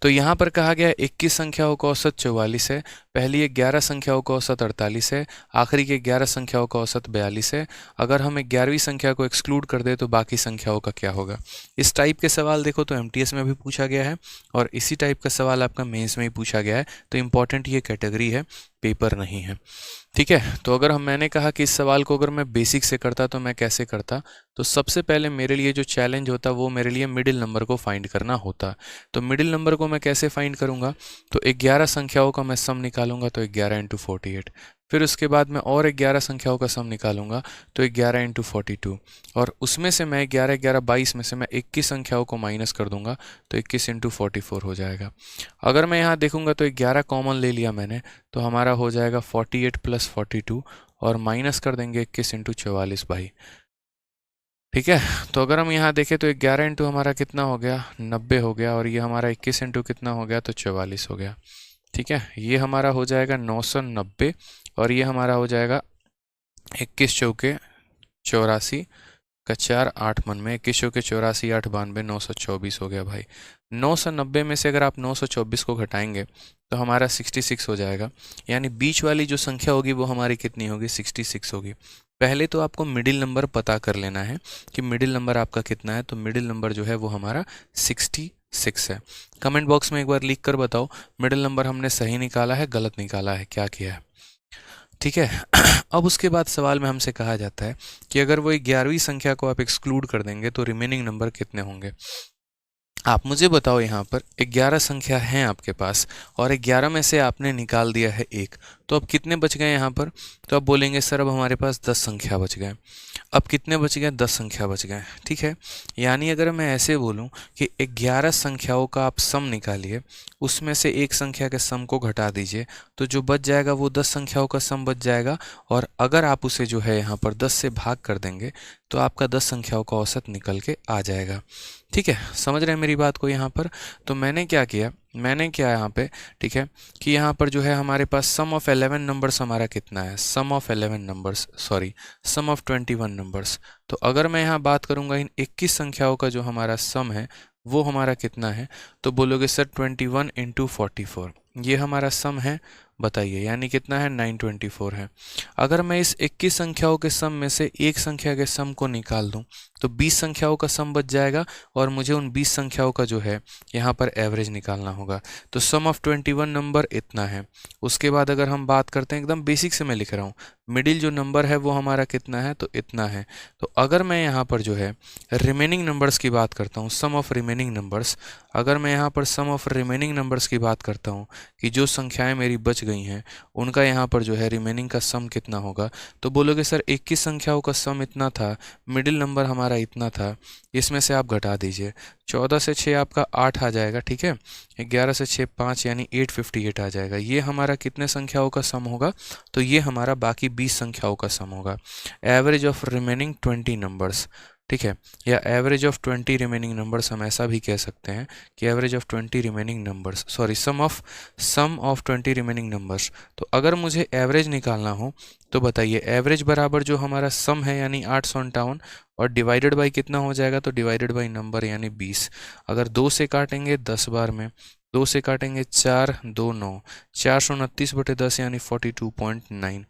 Speaker 1: तो यहाँ पर कहा गया 21 संख्याओं का औसत 44 है, पहली 11 संख्याओं का औसत 48 है, आखिरी के 11 संख्याओं का औसत 42 है। अगर हम 11वीं संख्या को एक्सक्लूड कर दे तो बाकी संख्याओं का क्या होगा। इस टाइप के सवाल देखो तो MTS में भी पूछा गया है और इसी टाइप का सवाल आपका मेंस में ही पूछा गया है। तो इम्पॉर्टेंट ये कैटेगरी है, पेपर नहीं है, ठीक है। तो अगर मैंने कहा कि इस सवाल को अगर मैं बेसिक से करता तो मैं कैसे करता, तो सबसे पहले मेरे लिए जो चैलेंज होता वो मेरे लिए मिडिल नंबर को फाइंड करना होता। तो मिडिल नंबर को मैं कैसे फाइंड करूंगा, तो 11 संख्याओं का मैं सम निकालूंगा तो 11 × 48। फिर उसके बाद मैं और 11 संख्याओं का सम निकालूंगा तो 11 × 42 और उसमें से मैं 11 11 22 में से मैं 21 संख्याओं को माइनस कर दूंगा तो 21 × 44 हो जाएगा। अगर मैं यहाँ देखूंगा तो 11 कॉमन ले लिया मैंने, तो हमारा हो जाएगा 48 + 42 और माइनस कर देंगे 21 × 44 भाई, ठीक है। तो अगर हम यहाँ देखें तो 11 इंटू हमारा कितना हो गया 90 हो गया और ये हमारा 21 इंटू कितना हो गया तो 44 हो गया, ठीक है। ये हमारा हो जाएगा 990 और ये हमारा हो जाएगा 21 × 4 = 84 का 4 8 मन में 21 के 84 8 92 924 हो गया भाई। 990 में से अगर आप 924 को घटाएंगे तो हमारा 66 हो जाएगा, यानी बीच वाली जो संख्या होगी वो हमारी कितनी होगी, 66 होगी। पहले तो आपको मिडिल नंबर पता कर लेना है कि मिडिल नंबर आपका कितना है, तो मिडिल नंबर जो है वो हमारा 66 है। कमेंट बॉक्स में एक बार लिख कर बताओ मिडिल नंबर हमने सही निकाला है, गलत निकाला है, क्या किया है, ठीक है। अब उसके बाद सवाल में हमसे कहा जाता है कि अगर वो 11वीं संख्या को आप एक्सक्लूड कर देंगे तो रिमेनिंग नंबर कितने होंगे। आप मुझे बताओ, यहाँ पर 11 संख्या है आपके पास और 11 में से आपने निकाल दिया है 1, तो अब कितने बच गए यहाँ पर, तो अब बोलेंगे सर अब हमारे पास 10 संख्या बच गए। अब कितने बच गए, 10 संख्या बच गए, ठीक है। यानी अगर मैं ऐसे बोलूं कि 11 संख्याओं का आप सम निकालिए, उसमें से एक संख्या के सम को घटा दीजिए, तो जो बच जाएगा वो 10 संख्याओं का सम बच जाएगा। और अगर आप उसे जो है यहाँ पर 10 से भाग कर देंगे तो आपका 10 संख्याओं का औसत निकल के आ जाएगा, ठीक है। समझ रहे हैं मेरी बात को यहाँ पर। तो मैंने क्या किया यहाँ पे, ठीक है, कि यहाँ पर जो है हमारे पास सम ऑफ 11 नंबर्स हमारा कितना है, sum of 11 numbers, sorry sum of 21 numbers. तो अगर मैं यहाँ बात करूँगा इन 21 संख्याओं का जो हमारा सम है वो हमारा कितना है, तो बोलोगे सर 21 × 44, ये हमारा सम है, बताइए, यानी कितना है, 924 है। अगर मैं इस 21 संख्याओं के सम में से एक संख्या के सम को निकाल दूं तो 20 संख्याओं का सम बच जाएगा और मुझे उन 20 संख्याओं का जो है यहाँ पर एवरेज निकालना होगा। तो सम ऑफ 21 नंबर इतना है। उसके बाद अगर हम बात करते हैं, एकदम बेसिक से मैं लिख रहा हूँ, मिडिल जो नंबर है वो हमारा कितना है, तो इतना है। तो अगर मैं यहाँ पर जो है रिमेनिंग नंबर्स की बात करता हूँ, सम ऑफ रिमेनिंग नंबर्स, अगर मैं यहाँ पर सम ऑफ रिमेनिंग नंबर्स की बात करता हूँ कि जो संख्याएं मेरी बच गई हैं उनका यहाँ पर जो है रिमेनिंग का सम कितना होगा, तो बोलोगे सर 21 संख्याओं का सम इतना था, मिडिल नंबर हमारा इतना था, इसमें से आप घटा दीजिए, 14 से 6 आपका 8 आ जाएगा, ठीक है, 11 से 6 5 यानी 858 आ जाएगा। ये हमारा कितने संख्याओं का सम होगा, तो ये हमारा बाकी 20 संख्याओं का सम होगा। एवरेज ऑफ रिमेनिंग 20 नंबर्स, ठीक है, या एवरेज ऑफ 20 रिमेनिंग नंबर्स हम ऐसा भी कह सकते हैं कि average of 20 remaining numbers, sorry sum of 20 remaining numbers. तो अगर मुझे एवरेज निकालना हो तो बताइए, एवरेज बराबर जो हमारा सम है यानी 858 और डिवाइडेड बाई कितना हो जाएगा, तो डिवाइडेड बाई नंबर यानी 20। अगर 2 से काटेंगे 10 बार में, 2 से काटेंगे 4 2 9, 429/10 यानी 42.9।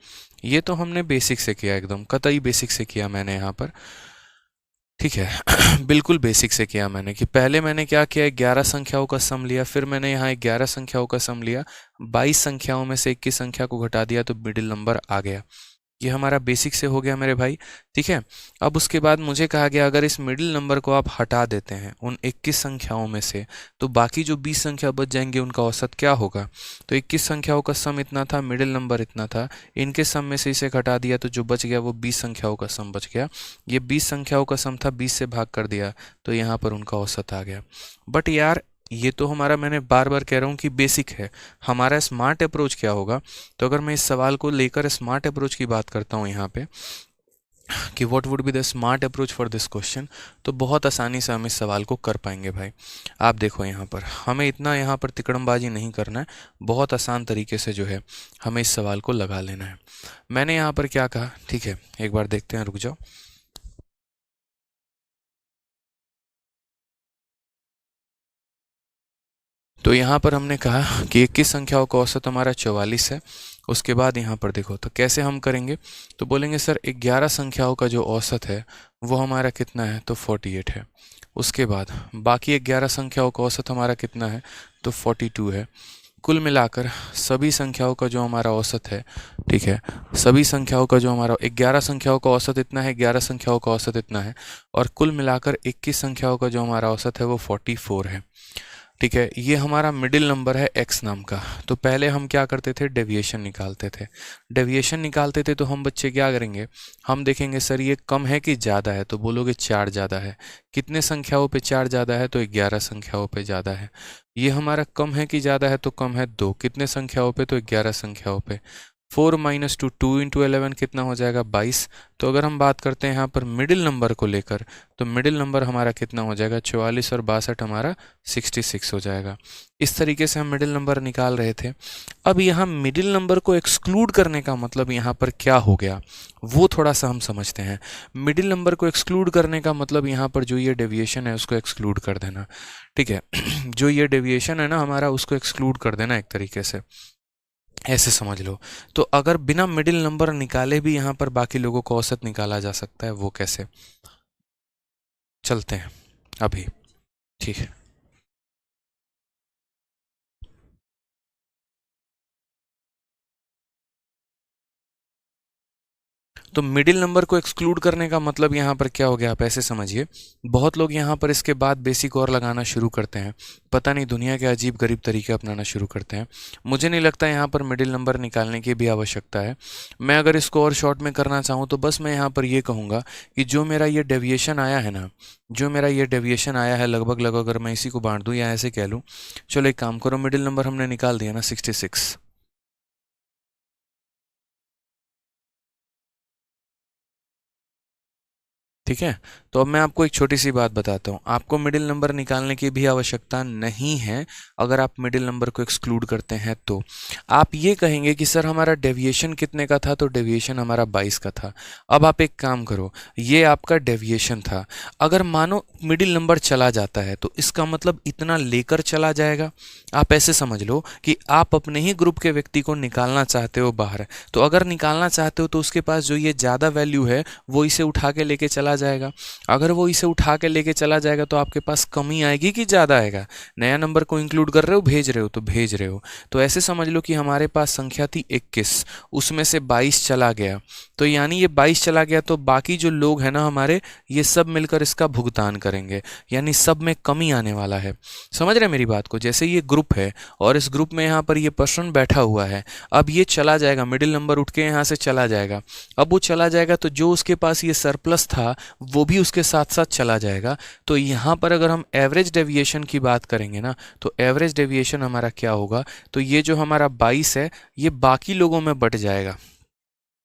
Speaker 1: ये तो हमने बेसिक से किया, एकदम कतई बेसिक से किया मैंने यहाँ पर, ठीक है। बिल्कुल बेसिक से किया मैंने कि पहले मैंने क्या किया, 11 संख्याओं का सम लिया, फिर मैंने यहाँ 11 संख्याओं का सम लिया, 22 संख्याओं में से 21 संख्या को घटा दिया तो मिडिल नंबर आ गया। ये हमारा बेसिक से हो गया मेरे भाई, ठीक है। अब उसके बाद मुझे कहा गया अगर इस मिडिल नंबर को आप हटा देते हैं उन 21 संख्याओं में से तो बाकी जो 20 संख्या बच जाएंगे उनका औसत क्या होगा। तो 21 संख्याओं का सम इतना था, मिडिल नंबर इतना था, इनके सम में से इसे घटा दिया तो जो बच गया वो 20 संख्याओं का सम बच गया। ये 20 संख्याओं का सम था, 20 से भाग कर दिया तो यहाँ पर उनका औसत आ गया। बट यार ये तो हमारा, मैंने बार बार कह रहा हूँ कि बेसिक है। हमारा स्मार्ट अप्रोच क्या होगा, तो अगर मैं इस सवाल को लेकर स्मार्ट अप्रोच की बात करता हूँ यहाँ पे कि what would be the smart approach for this question, तो बहुत आसानी से हम इस सवाल को कर पाएंगे भाई। आप देखो यहाँ पर हमें इतना यहाँ पर तिकड़मबाजी नहीं करना है, बहुत आसान तरीके से जो है हमें इस सवाल को लगा लेना है। मैंने यहाँ पर क्या कहा, ठीक है, एक बार देखते हैं, रुक जाओ। तो यहाँ पर हमने कहा कि 21 संख्याओं का औसत हमारा 44 है। उसके बाद यहाँ पर देखो तो कैसे हम करेंगे, तो बोलेंगे सर 11 संख्याओं का जो औसत है वो हमारा कितना है, तो 48 है। उसके बाद बाकी 11 संख्याओं का औसत हमारा कितना है, तो 42 है। कुल मिलाकर सभी संख्याओं का जो हमारा औसत है, ठीक है, सभी संख्याओं का जो हमारा 11 संख्याओं का औसत इतना है, 11 संख्याओं का औसत इतना है, और कुल मिलाकर 21 संख्याओं का जो हमारा औसत है वो 44 है, ठीक है। ये हमारा मिडिल नंबर है x नाम का। तो पहले हम क्या करते थे, डेविएशन निकालते थे। डेविएशन निकालते थे तो हम बच्चे क्या करेंगे, हम देखेंगे सर ये कम है कि ज़्यादा है, तो बोलोगे 4 ज़्यादा है। कितने संख्याओं पे 4 ज़्यादा है, तो 11 संख्याओं पे ज़्यादा है। ये हमारा कम है कि ज़्यादा है, तो कम है 2। कितने संख्याओं पे, तो 11 संख्याओं पे। 4 माइनस 2 2 इंटू 11 कितना हो जाएगा 22। तो अगर हम बात करते हैं यहाँ पर मिडिल नंबर को लेकर, तो मिडिल नंबर हमारा कितना हो जाएगा 44 और 62 हमारा 66 हो जाएगा। इस तरीके से हम मिडिल नंबर निकाल रहे थे। अब यहाँ मिडिल नंबर को एक्सक्लूड करने का मतलब यहाँ पर क्या हो गया वो थोड़ा सा हम समझते हैं। मिडिल नंबर को एक्सक्लूड करने का मतलब यहाँ पर जो ये डेविएशन है उसको एक्सक्लूड कर देना, ठीक है। जो ये डेविएशन है ना हमारा, उसको एक्सक्लूड कर देना एक तरीके से, ऐसे समझ लो। तो अगर बिना मिडिल नंबर निकाले भी यहाँ पर बाकी लोगों को औसत निकाला जा सकता है, वो कैसे, चलते हैं अभी, ठीक है। तो मिडिल नंबर को एक्सक्लूड करने का मतलब यहाँ पर क्या हो गया, आप ऐसे समझिए। बहुत लोग यहाँ पर इसके बाद बेसिक और लगाना शुरू करते हैं, पता नहीं दुनिया के अजीब गरीब तरीके अपनाना शुरू करते हैं। मुझे नहीं लगता यहाँ पर मिडिल नंबर निकालने की भी आवश्यकता है। मैं अगर इसको और शॉर्ट में करना चाहूँ तो बस मैं यहाँ पर ये कहूँगा कि जो मेरा ये डेविएशन आया है ना, जो मेरा ये डेविएशन आया है लगभग अगर मैं इसी को बांट दूँ या ऐसे कह लूँ, चलो एक काम करो, मिडिल नंबर हमने निकाल दिया ना 66, ठीक है। तो अब मैं आपको एक छोटी सी बात बताता हूँ, आपको मिडिल नंबर निकालने की भी आवश्यकता नहीं है। अगर आप मिडिल नंबर को एक्सक्लूड करते हैं तो आप ये कहेंगे कि सर हमारा डेविएशन कितने का था, तो डेविएशन हमारा 22 का था। अब आप एक काम करो, ये आपका डेविएशन था, अगर मानो मिडिल नंबर चला जाता है तो इसका मतलब इतना लेकर चला जाएगा। आप ऐसे समझ लो कि आप अपने ही ग्रुप के व्यक्ति को निकालना चाहते हो बाहर, तो अगर निकालना चाहते हो तो उसके पास जो ये ज़्यादा वैल्यू है वो इसे उठा के लेके चला जाएगा। अगर वो इसे उठा के लेके चला जाएगा तो आपके पास कमी आएगी कि ज़्यादा आएगा। नया नंबर को इंक्लूड कर रहे हो, भेज रहे हो तो भेज रहे हो। तो ऐसे समझ लो कि हमारे पास संख्या थी 21, उसमें से 22 चला गया, तो यानी ये 22 चला गया तो बाकी जो लोग हैं ना हमारे, ये सब मिलकर इसका भुगतान करेंगे, यानी सब में कमी आने वाला है। समझ रहे हैं मेरी बात को? जैसे ये ग्रुप है और इस ग्रुप में यहाँ पर ये पर्सन बैठा हुआ है, अब ये चला जाएगा, मिडिल नंबर उठ के यहाँ से चला जाएगा। अब वो चला जाएगा तो जो उसके पास ये सरप्लस था वो भी उसके साथ साथ चला जाएगा। तो यहाँ पर अगर हम एवरेज डेविएशन की बात करेंगे ना, तो एवरेज डेविएशन हमारा क्या होगा, तो ये जो हमारा 22 है ये बाकी लोगों में बट जाएगा,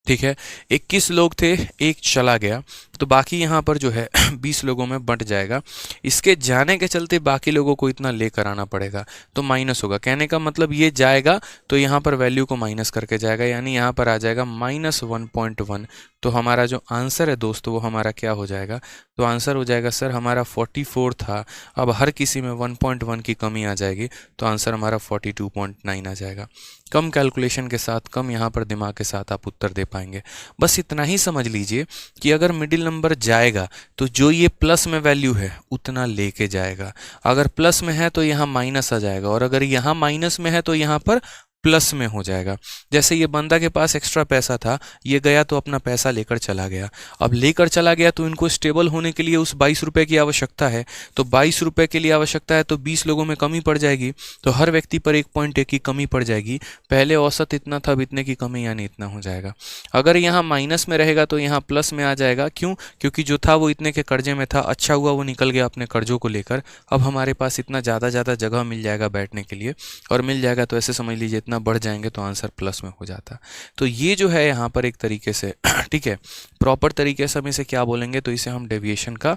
Speaker 1: ठीक है। 21 लोग थे, एक चला गया, तो बाकी यहाँ पर जो है 20 लोगों में बंट जाएगा। इसके जाने के चलते बाकी लोगों को इतना लेकर आना पड़ेगा, तो माइनस होगा। कहने का मतलब ये जाएगा तो यहाँ पर वैल्यू को माइनस करके जाएगा, यानी यहाँ पर आ जाएगा -1.1। तो हमारा जो आंसर है दोस्तों वो हमारा क्या हो जाएगा, तो आंसर हो जाएगा सर हमारा 44 था, अब हर किसी में 1.1 की कमी आ जाएगी, तो आंसर हमारा 42.9 आ जाएगा। कम कैलकुलेशन के साथ, कम यहाँ पर दिमाग के साथ आप उत्तर दे पाएंगे। बस इतना ही समझ लीजिए कि अगर मिडिल नंबर जाएगा तो जो ये प्लस में वैल्यू है उतना लेके जाएगा। अगर प्लस में है तो यहाँ माइनस आ जाएगा, और अगर यहाँ माइनस में है तो यहाँ पर प्लस में हो जाएगा। जैसे ये बंदा के पास एक्स्ट्रा पैसा था, ये गया तो अपना पैसा लेकर चला गया। अब लेकर चला गया तो इनको स्टेबल होने के लिए उस 22 रुपये की आवश्यकता है, तो 22 रुपये के लिए आवश्यकता है तो 20 लोगों में कमी पड़ जाएगी, तो हर व्यक्ति पर 1.1 की कमी पड़ जाएगी। पहले औसत इतना था, अब इतने की कमी यानी इतना हो जाएगा। अगर यहाँ माइनस में रहेगा तो यहाँ प्लस में आ जाएगा। क्यों? क्योंकि जो था वो इतने के कर्जे में था, अच्छा हुआ वो निकल गया अपने कर्जों को लेकर। अब हमारे पास इतना ज़्यादा जगह मिल जाएगा बैठने के लिए, और मिल जाएगा तो ऐसे समझ लीजिए इतना बढ़ जाएंगे तो आंसर प्लस में हो जाता। तो ये जो है यहाँ पर एक तरीके से ठीक है, प्रॉपर तरीके से हम इसे क्या बोलेंगे, तो इसे हम डेविएशन का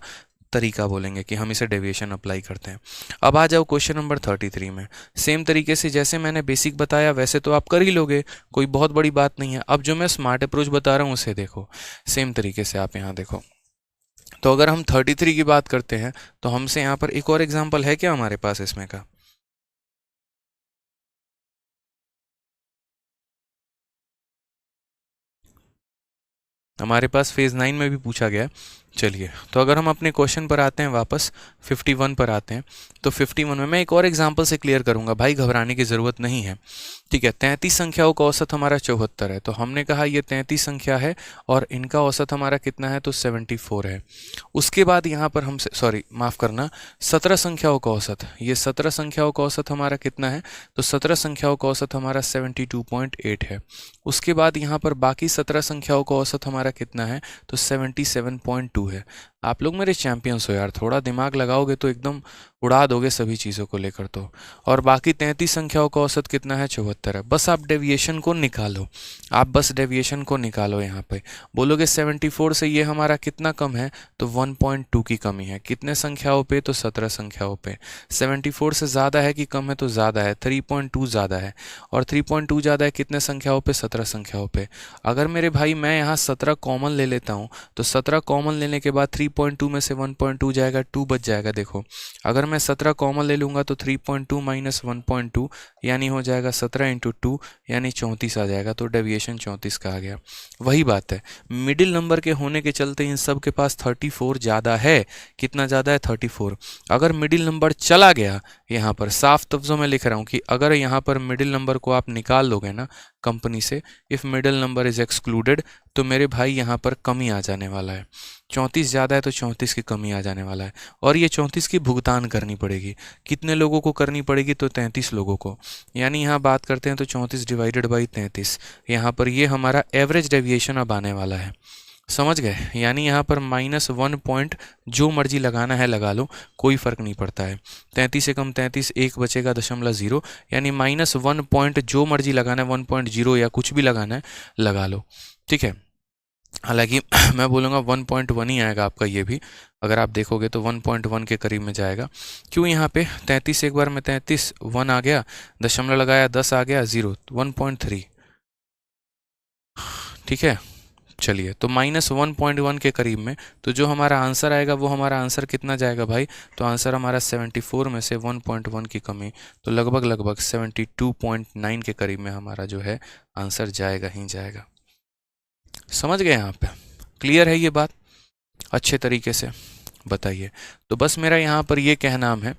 Speaker 1: तरीका बोलेंगे कि हम इसे डेविएशन अप्लाई करते हैं। अब आ जाओ क्वेश्चन नंबर 33 में। सेम तरीके से जैसे मैंने बेसिक बताया वैसे तो आप कर ही लोगे, कोई बहुत बड़ी बात नहीं है। अब जो मैं स्मार्ट अप्रोच बता रहा हूँ उसे देखो, सेम तरीके से आप यहाँ देखो। तो अगर हम 33 की बात करते हैं तो हमसे यहाँ पर एक और एग्जाम्पल है क्या हमारे पास इसमें का? हमारे पास फेज़ 9 में भी पूछा गया। चलिए, तो अगर हम अपने क्वेश्चन पर आते हैं, वापस 51 पर आते हैं, तो 51 में मैं एक और एग्जांपल से क्लियर करूंगा, भाई घबराने की ज़रूरत नहीं है, ठीक है। 33 संख्याओं का औसत हमारा 74 है, तो हमने कहा ये 33 संख्या है और इनका औसत हमारा कितना है, तो 74 है। उसके बाद यहाँ पर हमसे, सॉरी माफ़ करना, 17 संख्याओं का औसत, ये 17 संख्याओं का औसत हमारा कितना है, तो 17 संख्याओं का औसत हमारा 72.8 है। उसके बाद यहाँ पर बाकी 17 संख्याओं का औसत हमारा कितना है, तो 77.2 है। आप लोग मेरे चैंपियंस हो यार, थोड़ा दिमाग लगाओगे तो एकदम उड़ा दोगे सभी चीज़ों को लेकर तो। और बाकी 33 संख्याओं का औसत कितना है, 74 है। बस आप डेविएशन को निकालो, आप बस डेविएशन को निकालो। यहाँ पे बोलोगे 74 से ये हमारा कितना कम है, तो 1.2 की कमी है। कितने संख्याओं पे, तो 17 संख्याओं पे। 74 से ज़्यादा है कि कम है, तो ज़्यादा है, 3.2 ज़्यादा है। और 3.2 ज़्यादा है कितने संख्याओं पे, 17 संख्याओं पे। अगर मेरे भाई मैं यहाँ 17 कॉमन ले लेता हूँ, तो 17 कॉमन लेने के बाद 3.2 में से 1.2 जाएगा, 2 बच जाएगा। देखो अगर मैं 17 कॉमन ले लूँगा तो 3.2 माइनस 1.2 यानी हो जाएगा 17 इंटू 2 यानी 34 आ जाएगा। तो डेविएशन 34 का आ गया। वही बात है, मिडिल नंबर के होने के चलते इन सब के पास 34 ज़्यादा है। कितना ज़्यादा है, 34। अगर मिडिल नंबर चला गया, यहाँ पर साफ लफ्ज़ों में लिख रहा हूँ कि अगर यहाँ पर मिडिल नंबर को आप निकाल लोगे ना कंपनी से, if middle number is excluded, तो मेरे भाई यहाँ पर कमी आ जाने वाला है। 34 ज़्यादा है तो 34 की कमी आ जाने वाला है। और ये 34 की भुगतान करनी पड़ेगी। कितने लोगों को करनी पड़ेगी, तो 33 लोगों को। यानी यहाँ बात करते हैं तो 34 डिवाइडेड बाई 33, यहाँ पर ये हमारा एवरेज डेविएशन अब आने वाला है। समझ गए? यानी यहाँ पर -1 पॉइंट जो मर्जी लगाना है लगा लो, कोई फ़र्क नहीं पड़ता है। 33 से कम 33, एक बचेगा 0.0, यानी -1 पॉइंट जो मर्जी लगाना है, 1.0 या कुछ भी लगाना है लगा लो। ठीक है, हालांकि मैं बोलूँगा 1.1 ही आएगा आपका ये भी। अगर आप देखोगे तो 1.1 के करीब में जाएगा। क्यों, यहाँ पे 33 एक बार में 33, 1 आ गया, दशमलव लगाया 10 आ गया, 0, 1.3। ठीक है, चलिए तो -1.1 के करीब में, तो जो हमारा आंसर आएगा वो हमारा आंसर कितना जाएगा भाई, तो आंसर हमारा 74 में से 1.1 की कमी, तो लगभग 72.9 के करीब में हमारा जो है आंसर जाएगा ही जाएगा। समझ गए यहाँ पे? क्लियर है ये बात अच्छे तरीके से? बताइए। तो बस मेरा यहाँ पर ये कहना है।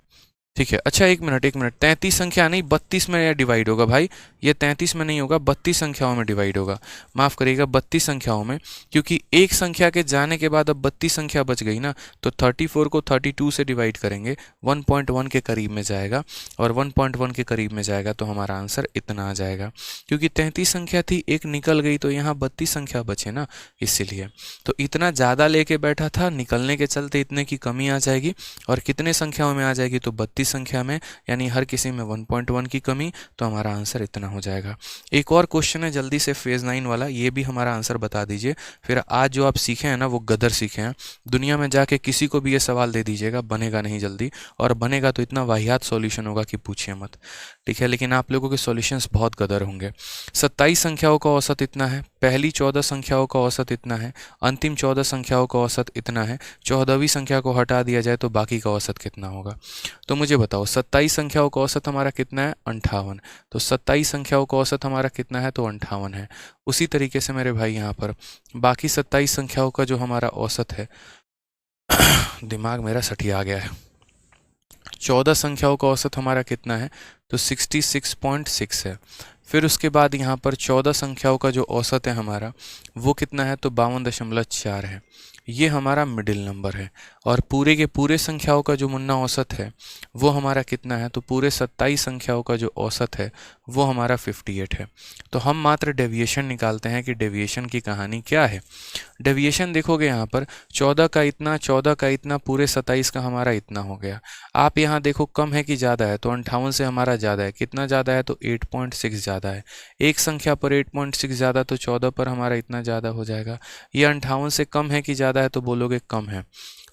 Speaker 1: ठीक है, अच्छा एक मिनट 33 संख्या नहीं 32 में डिवाइड होगा भाई। ये 33 में नहीं होगा, 32 संख्याओं में डिवाइड होगा। माफ़ करिएगा, 32 संख्याओं में, क्योंकि एक संख्या के जाने के बाद अब 32 संख्या बच गई ना, तो 34 को 32 से डिवाइड करेंगे, 1.1 के करीब में जाएगा। और 1.1 के करीब में जाएगा तो हमारा आंसर इतना आ जाएगा। क्योंकि 33 संख्या थी, एक निकल गई, तो यहाँ 32 संख्या बचे ना, इसीलिए। तो इतना ज़्यादा लेके बैठा था, निकलने के चलते इतने की कमी आ जाएगी। और कितने संख्याओं में आ जाएगी, तो 32 संख्या में, यानी हर किसी में 1.1 की कमी, तो हमारा आंसर इतना हो जाएगा। एक और क्वेश्चन है जल्दी से फेज 9 वाला, ये भी हमारा आंसर बता दीजिए। फिर आज जो आप सीखे हैं ना वो गदर सीखे हैं। दुनिया में जाके किसी को भी ये सवाल दे दीजिएगा, बनेगा नहीं जल्दी, और बनेगा तो इतना वाहियात सॉल्यूशन होगा कि पूछिए मत। ठीक है, लेकिन आप लोगों के सॉल्यूशंस बहुत गदर होंगे। 27 संख्याओं का औसत इतना है, पहली 14 संख्याओं का औसत इतना है, अंतिम 14 संख्याओं का औसत इतना है। 14वीं संख्या को हटा दिया जाए तो बाकी का औसत कितना होगा? तो मुझे बताओ, 27 संख्याओं का औसत हमारा कितना है, 58। तो 27 संख्याओं का औसत हमारा कितना है, तो 58 है। उसी तरीके से मेरे भाई यहाँ पर बाकी 27 संख्याओं का जो हमारा औसत है दिमाग मेरा सठिया गया है। 14 संख्याओं का औसत हमारा कितना है, तो 66.6 है। फिर उसके बाद यहाँ पर 14 संख्याओं का जो औसत है हमारा, वो कितना है, तो 52.4 है। ये हमारा मिडिल नंबर है। और पूरे के पूरे संख्याओं का जो मुन्ना औसत है वो हमारा कितना है, तो पूरे 27 संख्याओं का जो औसत है वो हमारा 58 है। तो हम मात्र डेविएशन निकालते हैं कि डेविएशन की कहानी क्या है। डेविएशन देखोगे यहाँ पर 14 का इतना, 14 का इतना, पूरे 27 का हमारा इतना हो गया। आप यहाँ देखो कम है कि ज़्यादा है, तो 58 से हमारा ज़्यादा है। कितना ज़्यादा है, तो 8.6 ज़्यादा है। एक संख्या पर 8.6 ज़्यादा, तो 14 पर हमारा इतना ज़्यादा हो जाएगा। ये 58 से कम है कि ज़्यादा है, तो बोलोगे कम है।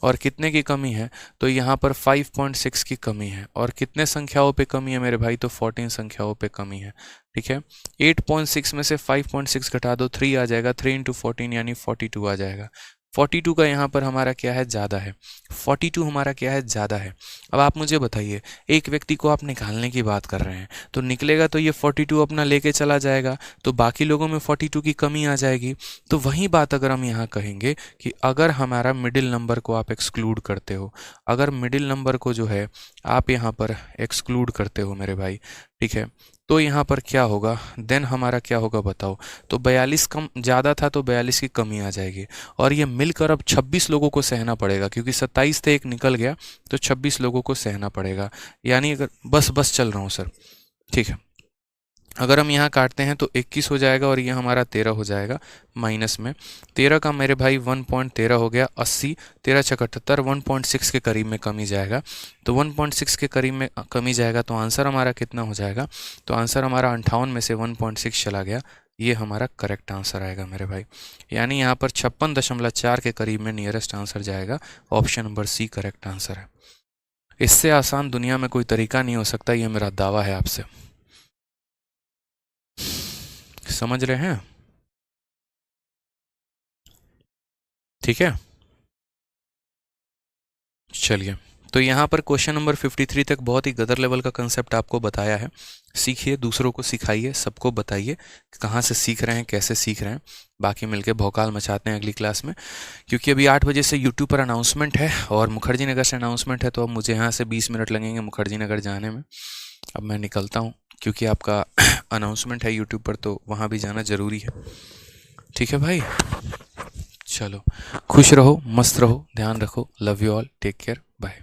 Speaker 1: और कितने की कमी है, तो यहाँ पर 5.6 की कमी है। और कितने संख्याओं पे कमी है मेरे भाई, तो 14 संख्याओं पे कमी है। ठीक है, 8.6 में से 5.6 घटा दो, 3 आ जाएगा, 3 इंटू 14 यानी 42 आ जाएगा। 42 का यहाँ पर हमारा क्या है, ज़्यादा है। 42 हमारा क्या है, ज़्यादा है। अब आप मुझे बताइए, एक व्यक्ति को आप निकालने की बात कर रहे हैं, तो निकलेगा तो ये 42 अपना लेके चला जाएगा, तो बाकी लोगों में 42 की कमी आ जाएगी। तो वही बात अगर हम यहाँ कहेंगे कि अगर हमारा मिडिल नंबर को आप एक्सक्लूड करते हो, अगर मिडिल नंबर को जो है आप यहाँ पर एक्सक्लूड करते हो मेरे भाई, ठीक है, तो यहाँ पर क्या होगा, देन हमारा क्या होगा बताओ। तो 42 कम ज़्यादा था, तो 42 की कमी आ जाएगी। और ये मिलकर अब 26 लोगों को सहना पड़ेगा, क्योंकि 27 थे, एक निकल गया, तो 26 लोगों को सहना पड़ेगा। यानी अगर बस चल रहा हूँ सर, ठीक है, अगर हम यहाँ काटते हैं तो 21 हो जाएगा और ये हमारा 13 हो जाएगा माइनस में। 13 का मेरे भाई 1.13 हो गया, 80, 13 छक 78, 1.6 के करीब में कमी जाएगा। तो 1.6 के करीब में कमी जाएगा तो आंसर हमारा कितना हो जाएगा? तो आंसर हमारा 58 में से 1.6 चला गया, ये हमारा करेक्ट आंसर आएगा मेरे भाई। यानी यहाँ पर 56.4 के करीब में नियरेस्ट आंसर जाएगा। Option number C correct answer है। इससे आसान दुनिया में कोई तरीका नहीं हो सकता, ये मेरा दावा है आपसे। समझ रहे हैं? ठीक है, चलिए। तो यहाँ पर क्वेश्चन नंबर 53 तक बहुत ही गदर लेवल का कंसेप्ट आपको बताया है। सीखिए, दूसरों को सिखाइए, सबको बताइए कहाँ से सीख रहे हैं, कैसे सीख रहे हैं। बाकी मिलके भौकाल मचाते हैं अगली क्लास में, क्योंकि अभी 8 बजे से यूट्यूब पर अनाउंसमेंट है और मुखर्जी नगर से अनाउंसमेंट है। तो अब मुझे यहाँ से 20 मिनट लगेंगे मुखर्जी नगर जाने में। अब मैं निकलता हूँ, क्योंकि आपका अनाउंसमेंट है यूट्यूब पर, तो वहाँ भी जाना ज़रूरी है। ठीक है भाई, चलो, खुश रहो, मस्त रहो, ध्यान रखो। Love you all, take care, bye.